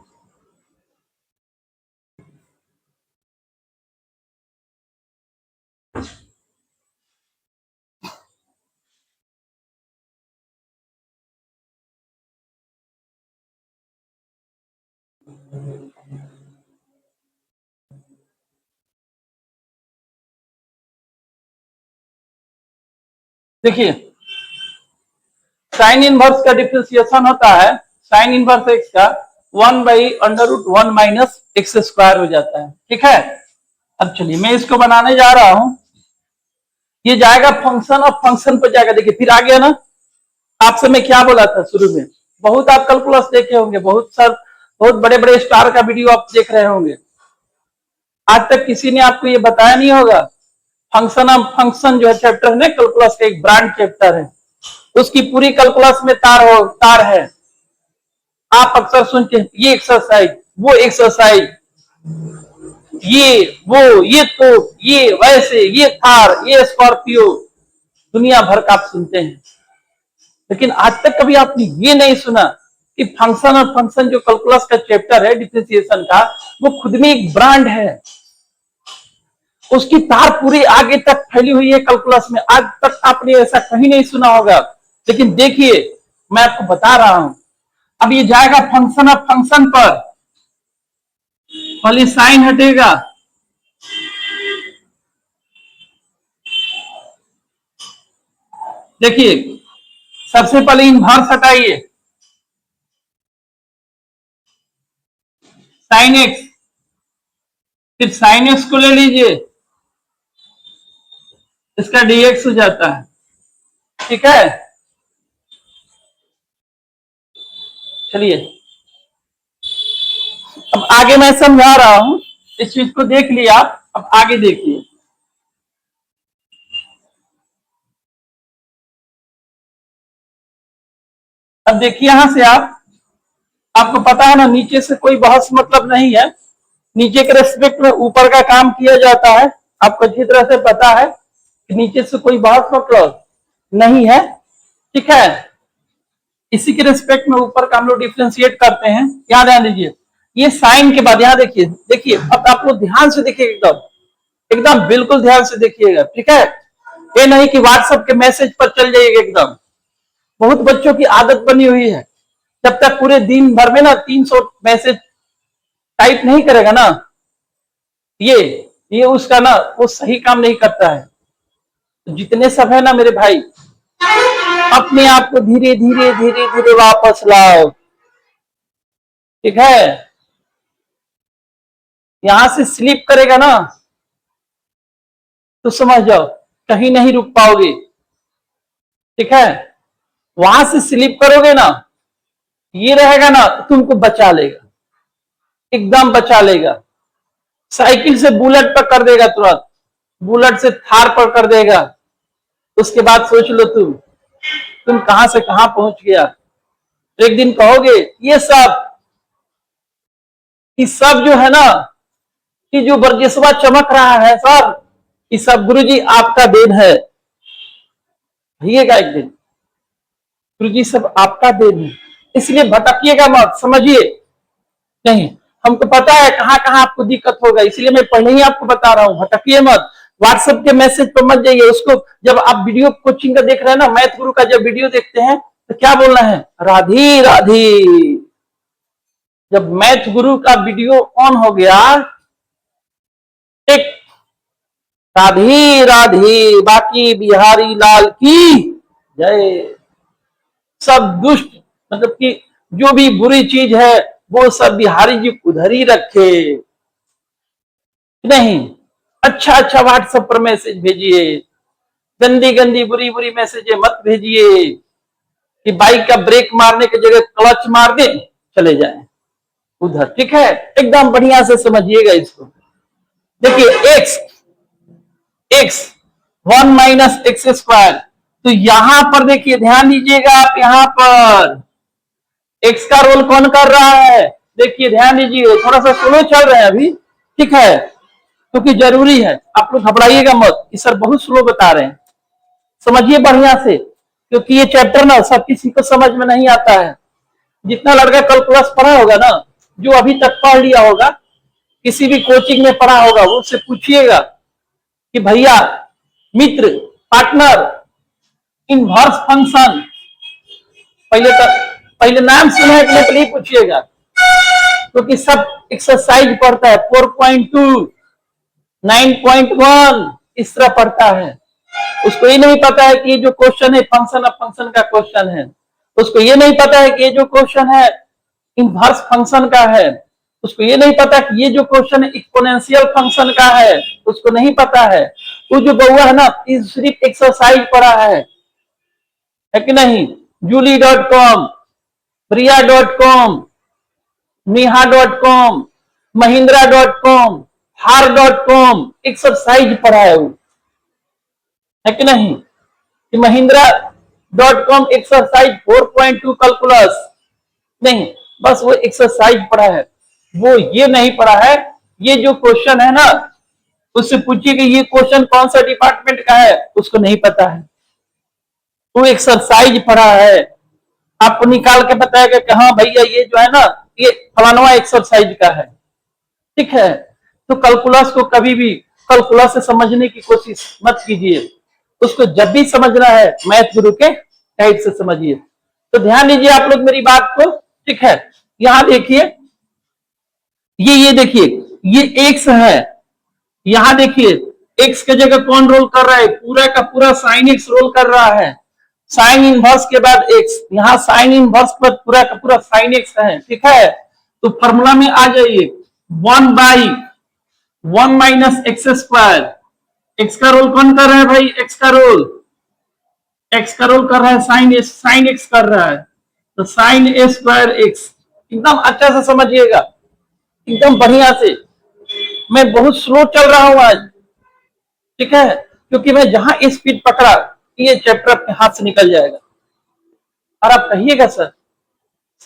देखिए साइन इनवर्स का डिफ्रेंसिएशन होता है, साइन इनवर्स एक्स का 1/√1 माइनस एक्स स्क्वायर हो जाता है। ठीक है, अब चलिए मैं इसको बनाने जा रहा हूं। ये जाएगा फंक्शन ऑफ फंक्शन पर जाएगा। देखिए फिर आ गया ना, आपसे मैं क्या बोला था शुरू में, बहुत आप कैलकुलस देखे होंगे, बहुत बड़े बड़े स्टार का वीडियो आप देख रहे होंगे। आज तक किसी ने आपको ये बताया नहीं होगा, फंक्शन ऑफ फंक्शन जो है चैप्टर है ना कैलकुलस का, एक ब्रांड चैप्टर है, उसकी पूरी कैलकुलस में तार है। आप अक्सर सुनते हैं ये एक्सरसाइज, वो एक्सरसाइज, ये वो, ये तो, ये वैसे, ये थार, ये स्कॉर्पियो, दुनिया भर का आप सुनते हैं। लेकिन आज तक कभी आपने ये नहीं सुना कि फंक्शन और फंक्शन जो कैलकुलस का चैप्टर है डिफरेंशिएशन का, वो खुद में एक ब्रांड है। उसकी तार पूरी आगे तक फैली हुई है कैलकुलस में। आज तक आपने ऐसा कहीं नहीं सुना होगा। लेकिन देखिए, मैं आपको बता रहा हूं, अब ये जाएगा फंक्शन ऑफ फंक्शन पर, पहले साइन हटेगा, देखिए सबसे पहले इनवर्स हटाइए, साइन एक्स, फिर साइन एक्स को ले लीजिए, इसका डीएक्स हो जाता है। ठीक है, चलिए अब आगे मैं समझा रहा हूं, इस चीज को देख लिया, अब आगे देखिए। अब देखिए यहां से आपको पता है ना, नीचे से कोई बहस मतलब नहीं है, नीचे के रेस्पेक्ट में ऊपर का काम किया जाता है। आपको अच्छी तरह से पता है कि नीचे से कोई बहस मतलब नहीं है, ठीक है। इसी के रिस्पेक्ट में ऊपर का हम लोग डिफ्रेंशिएट करते हैं। याद ध्यान दीजिए, ये साइन के बाद यहाँ देखिए, देखिए अब आप लोग ध्यान से देखिए, एकदम एकदम बिल्कुल ध्यान से देखिएगा, ठीक है। ये नहीं कि व्हाट्सएप के मैसेज पर चल जाइएगा एकदम। बहुत बच्चों की आदत बनी हुई है, जब तक पूरे दिन भर में ना 300 मैसेज टाइप नहीं करेगा ना, ये उसका ना वो सही काम नहीं करता है। तो जितने सब है ना मेरे भाई, अपने आप को धीरे धीरे धीरे धीरे वापस लाओ, ठीक है। यहां से स्लिप करेगा ना तो समझ जाओ कहीं नहीं रुक पाओगे, ठीक है। वहां से स्लिप करोगे ना, ये रहेगा ना तुमको बचा लेगा, एकदम बचा लेगा। साइकिल से बुलेट पर कर देगा तुरंत, बुलेट से थार पर कर देगा। उसके बाद सोच लो तुम कहां से कहां पहुंच गया। एक दिन कहोगे ये सब जो है ना, कि जो वर्चस्वा चमक रहा है सर, ये सब गुरुजी आपका देन है। भैया एक दिन गुरुजी सब आपका देन है, इसलिए भटकिएगा मत, समझिए। नहीं, हमको पता है कहां कहां आपको दिक्कत होगा, इसलिए मैं पहले ही आपको बता रहा हूं, भटकिए मत। व्हाट्सएप के मैसेज पर मत जाइए। उसको जब आप वीडियो कोचिंग का देख रहे हैं ना, मैथ गुरु का जब वीडियो देखते हैं तो क्या बोलना है, राधी राधी। जब मैथ गुरु का वीडियो ऑन हो गया, एक राधी राधी, बाकी बिहारी लाल की जय। सब दुष्ट मतलब कि जो भी बुरी चीज है वो सब बिहारी जी उधर ही रखे। नहीं, अच्छा अच्छा व्हाट्सएप पर मैसेज भेजिए, गंदी गंदी बुरी बुरी मैसेज मत भेजिए कि बाइक का ब्रेक मारने की जगह क्लच मार दे चले जाए उधर, ठीक है। एकदम बढ़िया से समझिएगा इसको। देखिए एक्स एक्स 1 - x², तो यहां पर देखिए ध्यान दीजिएगा आप, यहां पर एक्स का रोल कौन कर रहा है, देखिए ध्यान दीजिए। थोड़ा सा स्लो चल रहा है अभी, ठीक है, क्योंकि जरूरी है। आप लोग घबराइएगा मत, ये सर बहुत स्लो बता रहे हैं, समझिए बढ़िया से, क्योंकि ये चैप्टर ना सब किसी को समझ में नहीं आता है। जितना लड़का कैलकुलस पढ़ा होगा ना, जो अभी तक पढ़ लिया होगा, किसी भी कोचिंग में पढ़ा होगा, वो उससे पूछिएगा कि भैया, मित्र, पार्टनर, इनवर्स फंक्शन, पहले नाम सुना है कि नहीं पूछिएगा, क्योंकि सब एक्सरसाइज पढ़ता है। 4.2, 9.1 इस तरह पढ़ता है। उसको ये नहीं पता है कि ये जो क्वेश्चन है फंक्शन ऑफ फंक्शन का क्वेश्चन है। उसको ये नहीं पता है कि ये जो क्वेश्चन है इनवर्स फंक्शन का है। उसको ये नहीं पता कि ये जो क्वेश्चन है एक्सपोनेंशियल फंक्शन का है। उसको नहीं पता है। वो जो बउआ है ना, सिर्फ एक्सरसाइज पढ़ा है कि नहीं। जूली.com, प्रिया.com, नेहा.com, महिंद्रा.com, हार.com एक्सरसाइज पढ़ा है वो, है कि नहीं। कि महिंद्रा.com एक्सरसाइज 4.2 कैलकुलस नहीं, बस वो एक्सरसाइज पढ़ा है। वो ये नहीं पढ़ा है, ये जो क्वेश्चन है ना, उससे पूछिए कि ये क्वेश्चन कौन सा डिपार्टमेंट का है, उसको नहीं पता है। वो एक्सरसाइज पढ़ा है, आपको निकाल के बताएगा कि हाँ भैया ये जो है ना, ये फलानवा एक्सरसाइज का है, ठीक है। तो कैलकुलस को कभी भी कैलकुलस से समझने की कोशिश मत कीजिए। उसको जब भी समझना है मैथ गुरु के टाइप से समझिए। तो ध्यान दीजिए आप लोग मेरी बात को, ठीक है। यहां देखिए, ये देखिए, ये एक्स है। यहां देखिए एक्स की जगह कौन रोल कर रहा है, पूरा का पूरा साइन एक्स रोल कर रहा है। साइन इनवर्स के बाद एक्स, यहां साइन इनवर्स के बाद पूरा का पूरा साइन एक्स है, ठीक है। तो फॉर्मूला में आ जाइए, 1/1 - x²। एक्स का रोल कौन कर रहा है भाई, एक्स का रोल कर रहा है साइन एक्स कर रहा है, तो साइन A²x। एकदम अच्छा से समझिएगा, एकदम बढ़िया से। मैं बहुत स्लो चल रहा हूं आज, ठीक है, क्योंकि मैं जहां स्पीड पकड़ा ये चैप्टर अपने हाथ से निकल जाएगा। और आप कहिएगा सर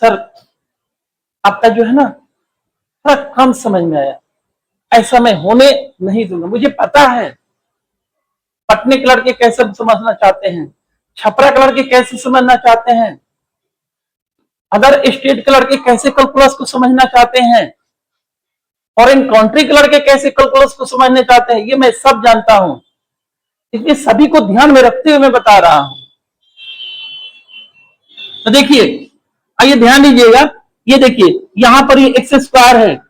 सर आपका जो है ना थोड़ा कम समझ में आया, ऐसा मैं होने नहीं दूंगा। मुझे पता है पटने के लड़के कैसे समझना चाहते हैं, छपरा के लड़के कैसे समझना चाहते हैं, अदर स्टेट के लड़के कैसे कैलकुलस को समझना चाहते हैं, फॉरेन कंट्री के लड़के कैसे कैलकुलस को समझना चाहते हैं, ये मैं सब जानता हूं। इसलिए सभी को ध्यान में रखते हुए मैं बता रहा हूं। तो देखिए, आइए ध्यान दीजिएगा, ये देखिए यहां पर ये एक्स स्क्वायर है,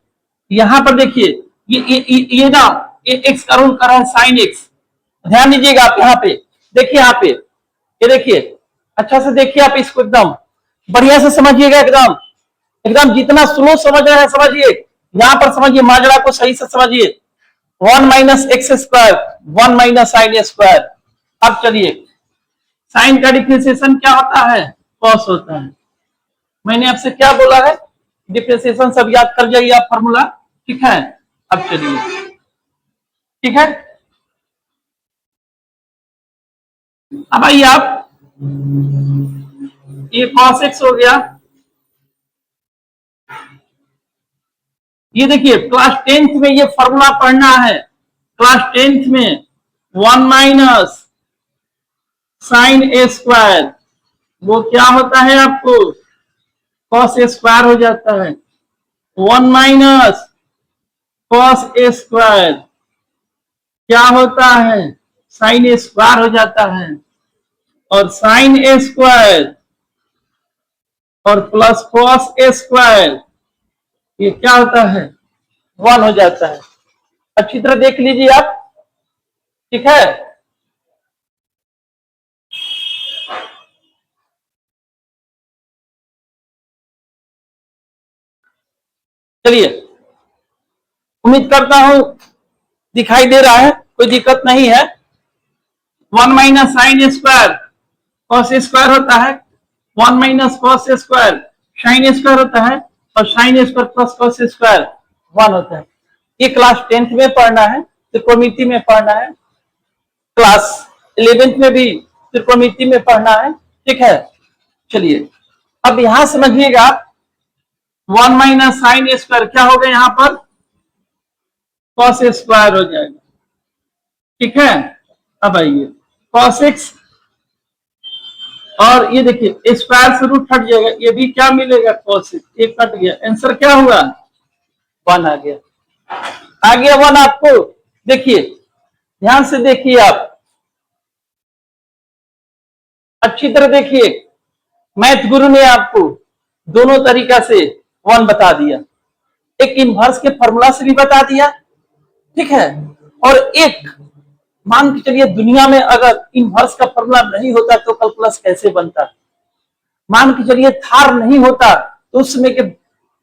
यहां पर देखिए ये ना ये एक्स का रूल कर रहा है साइन एक्स। ध्यान दीजिएगा आप यहाँ पे, देखिए यहाँ पे, ये देखिए अच्छा से देखिए आप इसको, एकदम बढ़िया से समझिएगा, एकदम एकदम जितना स्लो समझ रहे हैं समझिए, यहां पर समझिए, माजरा को सही से समझिए। 1 - x², 1 - sin स्क्वायर। अब चलिए, साइन का डिफरेंशिएशन क्या होता है, कॉस होता है। मैंने आपसे क्या बोला है, डिफरेंशिएशन सब याद कर जाइए आप फॉर्मूला, ठीक है। अब चलिए, ठीक है, अब आइए आप, ये cos x हो गया, ये देखिए क्लास 10th में ये फॉर्मूला पढ़ना है, क्लास 10th में 1 - sin a स्क्वायर, वो क्या होता है आपको, cos a स्क्वायर हो जाता है। 1 - cos a स्क्वायर क्या होता है, sin a स्क्वायर हो जाता है, और sin a स्क्वायर और प्लस cos a स्क्वायर ये क्या होता है, 1 हो जाता है। अच्छी तरह देख लीजिए आप, ठीक है। चलिए, उम्मीद करता हूं दिखाई दे रहा है, कोई दिक्कत नहीं है। 1 - sin स्क्वायर cos स्क्वायर होता है, 1 - cos स्क्वायर sin स्क्वायर होता है, और sin square plus cos square 1 होता है। ये क्लास 10th में पढ़ना है, त्रिकोणमिति में पढ़ना है, क्लास 11th में भी त्रिकोणमिति में पढ़ना है, ठीक है। चलिए, अब यहां समझिएगा, 1 - sin स्क्वायर क्या होगा, यहां पर cos स्क्वायर हो जाएगा, ठीक है। अब आइए cos x, और ये देखिए स्क्वायर से रूट हट जाएगा, ये भी क्या मिलेगा, cos x, एक कट गया, आंसर क्या हुआ, 1 आ गया, आ गया 1 आपको। देखिए ध्यान से देखिए आप, अच्छी तरह देखिए, मैथ गुरु ने आपको दोनों तरीका से 1 बता दिया, एक इनवर्स के फॉर्मूला से भी बता दिया, ठीक है, और एक मान के चलिए दुनिया में अगर इनवर्स का फॉर्मूला नहीं होता तो कैलकुलस कैसे बनता, मान के चलिए थार नहीं होता तो उसमें के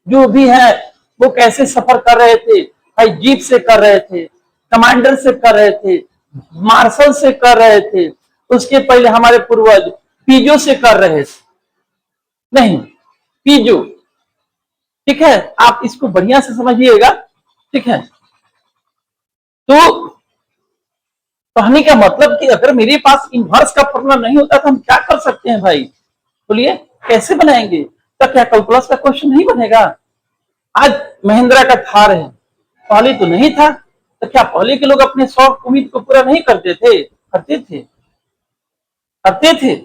जो भी है वो कैसे सफर कर रहे थे, भाई जीप से कर रहे थे, कमांडर से कर रहे थे, मार्शल से कर रहे थे, उसके पहले हमारे पूर्वज पीजो से कर रहे थे, नहीं पीजो, ठीक है। आप इसको बढ़िया से समझिएगा, ठीक है। तो कहने का मतलब कि अगर मेरे पास इनवर्स का फॉर्मूला नहीं होता तो हम क्या कर सकते हैं भाई, बोलिए कैसे बनाएंगे, तो क्या कैलकुलस का क्वेश्चन नहीं बनेगा। आज महिंद्रा का थार है, पहले तो नहीं था, तो क्या पहले के लोग अपने शौक उम्मीद को पूरा नहीं करते थे, करते थे, करते थे,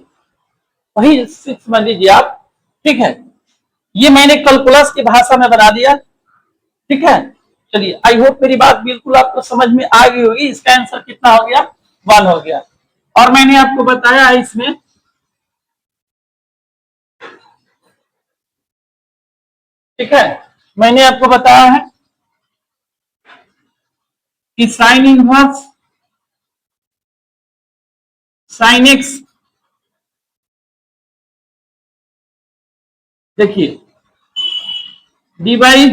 वही समझ लीजिए आप, ठीक है। ये मैंने कैलकुलस की भाषा में बना दिया, ठीक है। चलिए, आई होप मेरी बात बिल्कुल आपको समझ में आ गई होगी। इसका आंसर कितना हो गया, 1 हो गया। और मैंने आपको बताया इसमें, ठीक है, मैंने आपको बताया है कि साइन इनवर्स साइन एक्स, देखिए डी बाई,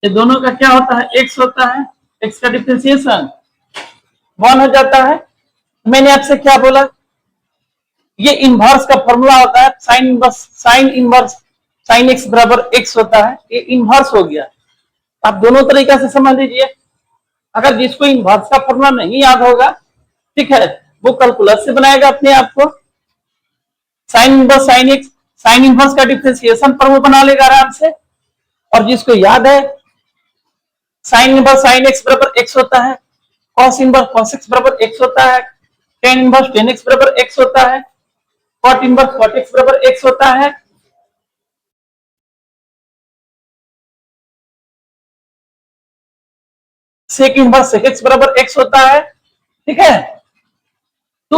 ये दोनों का क्या होता है, एक्स होता है, एक्स का डिफरेंशिएशन 1 हो जाता है। मैंने आपसे क्या बोला, ये इनवर्स का फॉर्मूला होता है साइन इनवर्स साइन एक्स बराबर एक्स होता है, ये इनवर्स हो गया। आप दोनों तरीका से समझ लीजिए, अगर जिसको इनवर्स का फॉर्मूला नहीं याद होगा, ठीक है, वो कैलकुलस से बनाएगा अपने आप को, साइन इनवर्स साइन इनवर्स का डिफरेंशिएशन पर वो बना लेगा आराम से। और जिसको याद है साइन इनवर्स साइन एक्स बराबर एक्स होता है, कॉस इनवर्स कॉस एक्स बराबर एक्स होता है, टेन इनवर्स टेन एक्स बराबर एक्स होता है, कॉट इनवर्स कॉट एक्स बराबर एक्स होता है। सेक इनवर्स सेक एक्स बराबर एक्स होता है। ठीक है, तो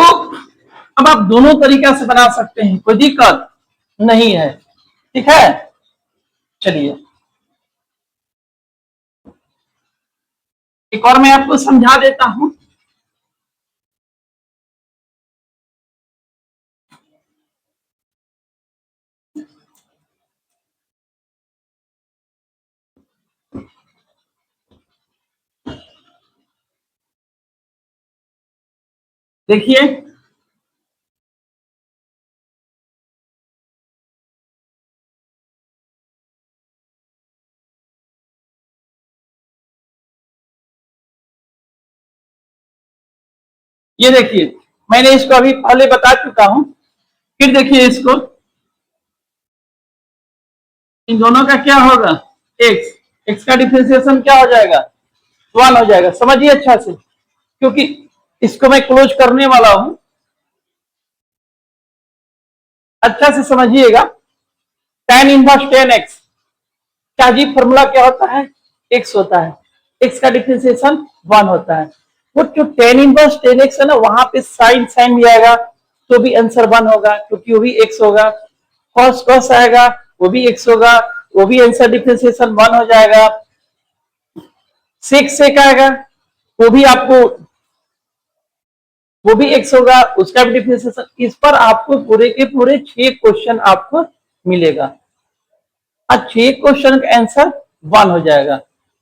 अब आप दोनों तरीका से बना सकते हैं, कोई दिक्कत नहीं है। ठीक है, चलिए एक और मैं आपको समझा देता हूं। देखिए ये देखिए मैंने इसको अभी पहले बता चुका हूं, फिर देखिए इसको, इन दोनों का क्या होगा, एक्स, एक्स का डिफरेंशिएशन क्या हो जाएगा, 1 हो जाएगा। समझिए अच्छा से, क्योंकि इसको मैं क्लोज करने वाला हूं, अच्छा से समझिएगा। tan इनवर्स tan x क्या जी फॉर्मूला क्या होता है, x होता है, x का डिफरेंशिएशन 1 होता है। वो जो tan इनवर्स tan x है ना, वहां पे साइन साइन भी आएगा तो भी आंसर 1 होगा, क्योंकि वो भी x होगा। cos cos आएगा वो भी x होगा, वो भी आंसर डिफरेंशिएशन 1 हो जाएगा। sec sec आएगा वो भी आपको, वो भी x होगा, उसका भी डिफरेंशिएशन। इस पर आपको पूरे के पूरे 6 क्वेश्चन आपको मिलेगा, 6 क्वेश्चन का आंसर 1 हो जाएगा।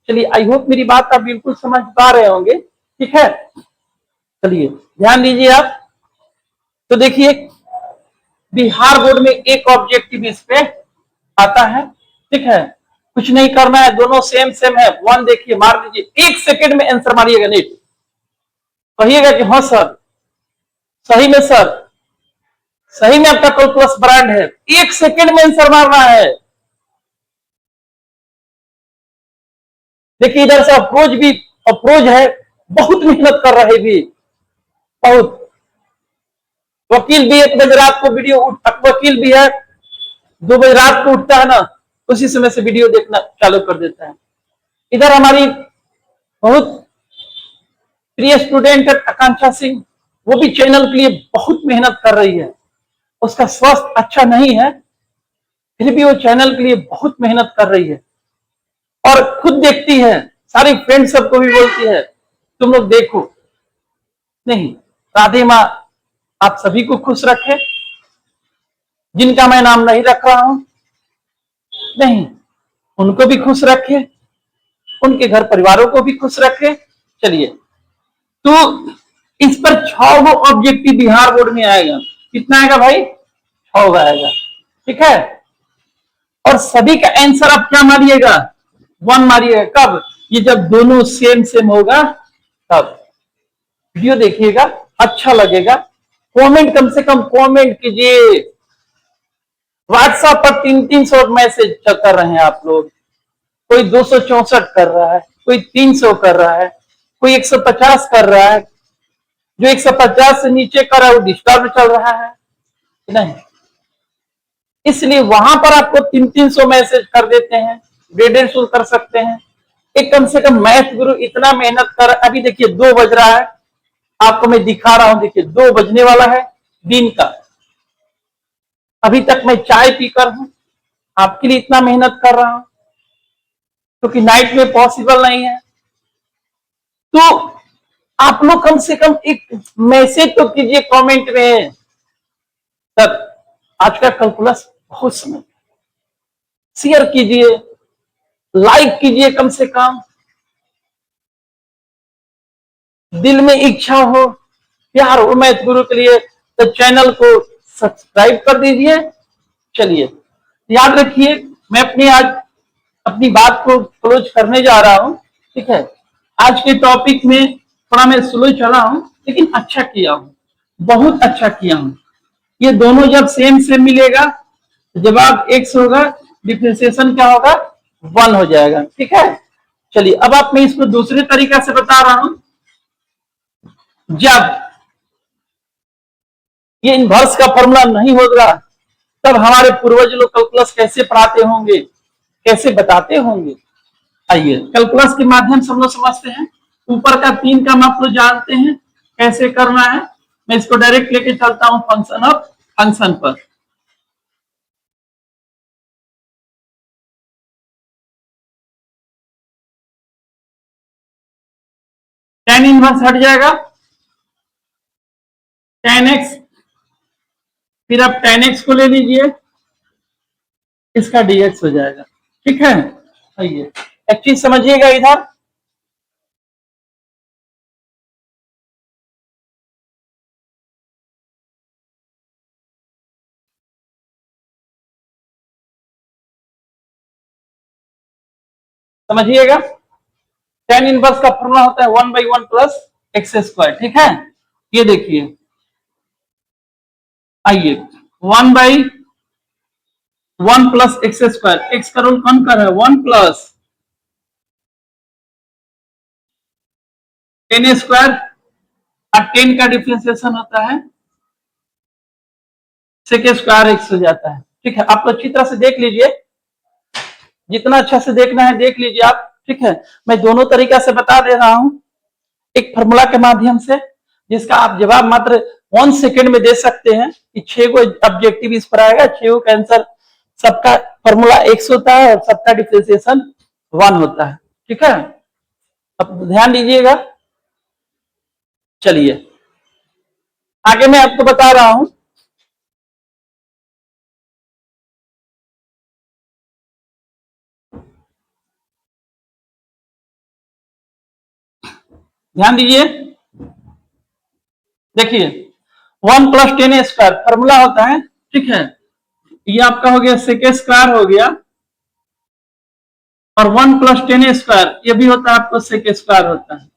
चलिए आई होप मेरी बात आप बिल्कुल समझ पा रहे होंगे। ठीक है, चलिए ध्यान दीजिए आप। तो देखिए बिहार बोर्ड में एक ऑब्जेक्टिव इस पे आता है। ठीक है, कुछ नहीं करना है, दोनों सेम सेम है। 1 देखिए मार दीजिए, 1 सेकेंड में आंसर मारिएगा, नीट कहिएगा कि हाँ सर, सही में सर, सही में आपका कैलकुलस ब्रांड है, 1 सेकेंड में आंसर मारना है। देखिए इधर से अप्रोच है, बहुत मेहनत कर रहे भी, बहुत। वकील भी 1 बजे रात को वीडियो वकील भी है 2 बजे रात को उठता है ना, उसी समय से वीडियो देखना चालू कर देता है। इधर हमारी बहुत प्रिय स्टूडेंट है आकांक्षा सिंह, वो भी चैनल के लिए बहुत मेहनत कर रही है। उसका स्वास्थ्य अच्छा नहीं है, फिर भी वो चैनल के लिए बहुत मेहनत कर रही है और खुद देखती है, सारी फ्रेंड सबको भी बोलती है तुम लोग देखो। नहीं, राधे माँ आप सभी को खुश रखे, जिनका मैं नाम नहीं रख रहा हूं, नहीं, उनको भी खुश रखे, उनके घर परिवारों को भी खुश रखे। चलिए, तो इस पर 6 ऑब्जेक्टिव बिहार बोर्ड में आएगा। कितना आएगा भाई, 6 आएगा। ठीक है, और सभी का आंसर आप क्या मारिएगा, 1 मारिएगा। कब, ये जब दोनों सेम सेम होगा तब। वीडियो देखिएगा, अच्छा लगेगा, कमेंट कम से कम कमेंट कीजिए। व्हाट्सएप पर 300 मैसेज कर रहे हैं आप लोग, कोई 264 कर रहा है, कोई 300 कर रहा है, कोई 150 कर रहा है। जो 150 से नीचे कर रहा है वो डिस्टर्ब चल रहा है नहीं, इसलिए वहां पर आपको 300 मैसेज कर देते हैं, 150 कर सकते हैं। एक कम से कम मैथ गुरु इतना मेहनत कर, अभी देखिए 2 बज रहा है, आपको मैं दिखा रहा हूं, देखिए 2 बजने वाला है दिन का, अभी तक मैं चाय पीकर हूं, आपके लिए इतना मेहनत कर रहा हूं, क्योंकि नाइट में पॉसिबल नहीं है। तो आप लोग कम से कम एक मैसेज तो कीजिए कमेंट में, सर आज का कैलकुलस बहुत समय, शेयर कीजिए, लाइक कीजिए, कम से कम दिल में इच्छा हो, प्यार हो मैथ गुरु के लिए, तो चैनल को सब्सक्राइब कर दीजिए। चलिए याद रखिए, मैं आज अपनी बात को क्लोज करने जा रहा हूं। ठीक है, आज के टॉपिक में थोड़ा मैं स्लो चला हूं, लेकिन अच्छा किया हूं, बहुत अच्छा किया हूं। ये दोनों जब सेम सेम मिलेगा, जवाब x होगा, डिफरेंशिएशन क्या होगा, 1 हो जाएगा। ठीक है, चलिए अब आप मैं इसको दूसरे तरीका से बता रहा हूं। जब ये इनवर्स का फॉर्मूला नहीं होगा तब हमारे पूर्वज लोग कैलकुलस कैसे पढ़ाते होंगे, कैसे बताते होंगे। आइए कैलकुलस के माध्यम से हम लोग समझते हैं। ऊपर का 3 का आप लोग जानते हैं कैसे करना है। मैं इसको डायरेक्ट लेके चलता हूं फंक्शन ऑफ फंक्शन पर। tan इनवर्स हट जाएगा, tan x, फिर आप tan x को ले लीजिए, इसका dx हो जाएगा। ठीक है, आइए एक चीज समझिएगा इधर, समझिएगा। tan इनवर्स का फॉर्मूला होता है 1/1 प्लस एक्स स्क्वायर। ठीक है, ये देखिए, आइए 1/1 प्लस एक्स स्क्वायर, एक्स का रूल कौन कर रहा है, 1 प्लस टेन स्क्वायर, और 10 का डिफरेंशिएशन होता है सेक स्क्वायर एक्स हो जाता है। ठीक है, आप तो अच्छी तरह से देख लीजिए, जितना अच्छा से देखना है देख लीजिए आप। ठीक है, मैं दोनों तरीका से बता दे रहा हूं, एक फॉर्मूला के माध्यम से जिसका आप जवाब मात्र 1 सेकेंड में दे सकते हैं कि 6 को ऑब्जेक्टिव इस पर आएगा, 6 को आंसर, सबका फॉर्मूला एक्स होता है और सबका डिफरेंशिएशन 1 होता है। ठीक है, अब ध्यान दीजिएगा। चलिए आगे मैं आपको बता रहा हूं, ध्यान दीजिए। देखिए 1 प्लस 10 स्क्वायर फॉर्मूला होता है। ठीक है, ये आपका हो गया सेक स्क्वायर हो गया, और 1 प्लस 10 स्क्वायर ये भी होता है आपको सेक स्क्वायर होता है।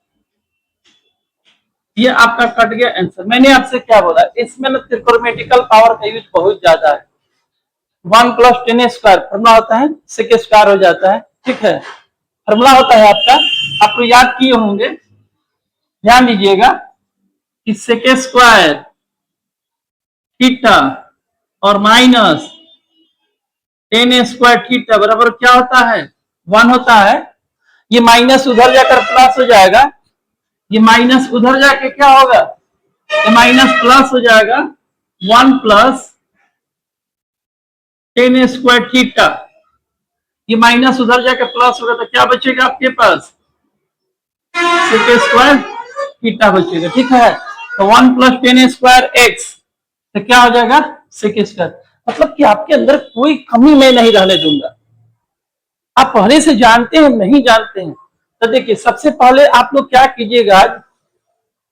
ये आपका कट गया आंसर। मैंने आपसे क्या बोला, इसमें ना त्रिकोणमितिकल पावर का यूज बहुत ज्यादा है। 1 प्लस 10 स्क्वायर फॉर्मूला होता है, सेक स्क्वायर हो जाता है। ठीक है, फॉर्मूला होता है आपका, आपको याद किए होंगे, ध्यान दीजिएगा कि सेक स्क्वायर थीटा और माइनस 10 स्क्वायर थीटा बराबर क्या होता है, 1 होता है। ये माइनस उधर जाकर प्लस हो जाएगा, ये माइनस उधर जाके क्या होगा, ये माइनस प्लस हो जाएगा। 1 प्लस 10 स्क्वायर थीटा, ये माइनस उधर जाके प्लस होगा तो क्या बचेगा आपके पास, सेक स्क्वायर थीटा बचेगा। ठीक है, तो 1 प्लस 10 स्क्वायर एक्स, तो क्या हो जाएगा सेक स्क्वायर। मतलब कि आपके अंदर कोई कमी मैं नहीं रहने दूंगा। आप पहले से जानते हैं नहीं जानते हैं, तो देखिए सबसे पहले आप लोग क्या कीजिएगा,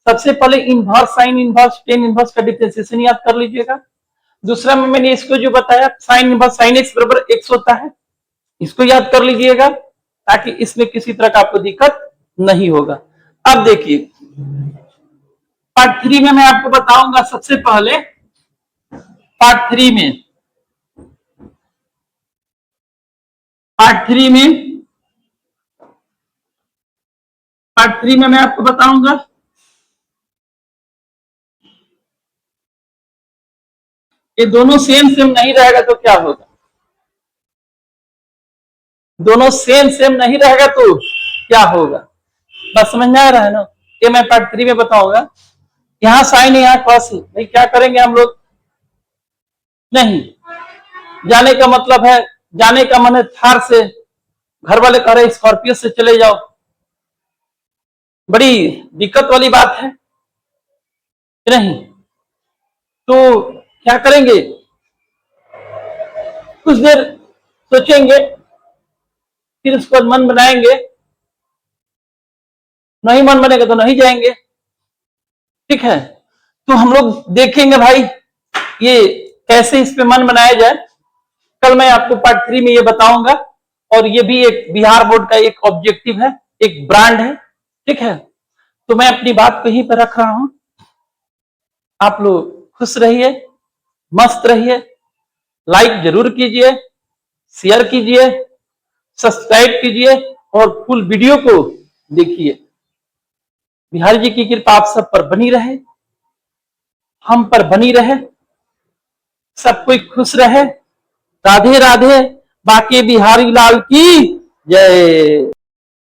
सबसे पहले inverse sine inverse tan inverse का डिफरेंशिएशन याद कर लीजिएगा। दूसरा में मैंने इसको जो बताया साइन इनवर्स साइन एक्स बराबर एक्स होता है, इसको याद कर लीजिएगा ताकि इसमें किसी तरह का आपको दिक्कत नहीं होगा। अब देखिए पार्ट 3 में मैं आपको बताऊंगा, सबसे पहले पार्ट 3 में, पार्ट 3 में, पार्ट 3 में मैं आपको बताऊंगा ये दोनों सेम सेम नहीं रहेगा तो क्या होगा, दोनों सेम सेम नहीं रहेगा तो क्या होगा, बस समझ में आ रहा है ना। ये मैं पार्ट 3 में बताऊंगा। यहाँ साइन है यहाँ कॉस है, भाई क्या करेंगे हम लोग, नहीं जाने का मतलब है, जाने का मन है थार से, घर वाले कह रहे स्कॉर्पियो से चले जाओ, बड़ी दिक्कत वाली बात है नहीं, तो क्या करेंगे, कुछ देर सोचेंगे, फिर उसको मन बनाएंगे, नहीं मन बनेगा तो नहीं जाएंगे। ठीक है, तो हम लोग देखेंगे भाई ये कैसे इस पे मन बनाया जाए, कल मैं आपको पार्ट 3 में ये बताऊंगा। और ये भी एक बिहार बोर्ड का एक ऑब्जेक्टिव है, एक ब्रांड है। ठीक है, तो मैं अपनी बात को यहीं पर रख रहा हूं। आप लोग खुश रहिए, मस्त रहिए, लाइक जरूर कीजिए, शेयर कीजिए, सब्सक्राइब कीजिए और फुल वीडियो को देखिए। बिहारी जी की कृपा आप सब पर बनी रहे, हम पर बनी रहे, सब कोई खुश रहे। राधे राधे। बाकी बिहारी लाल की जय।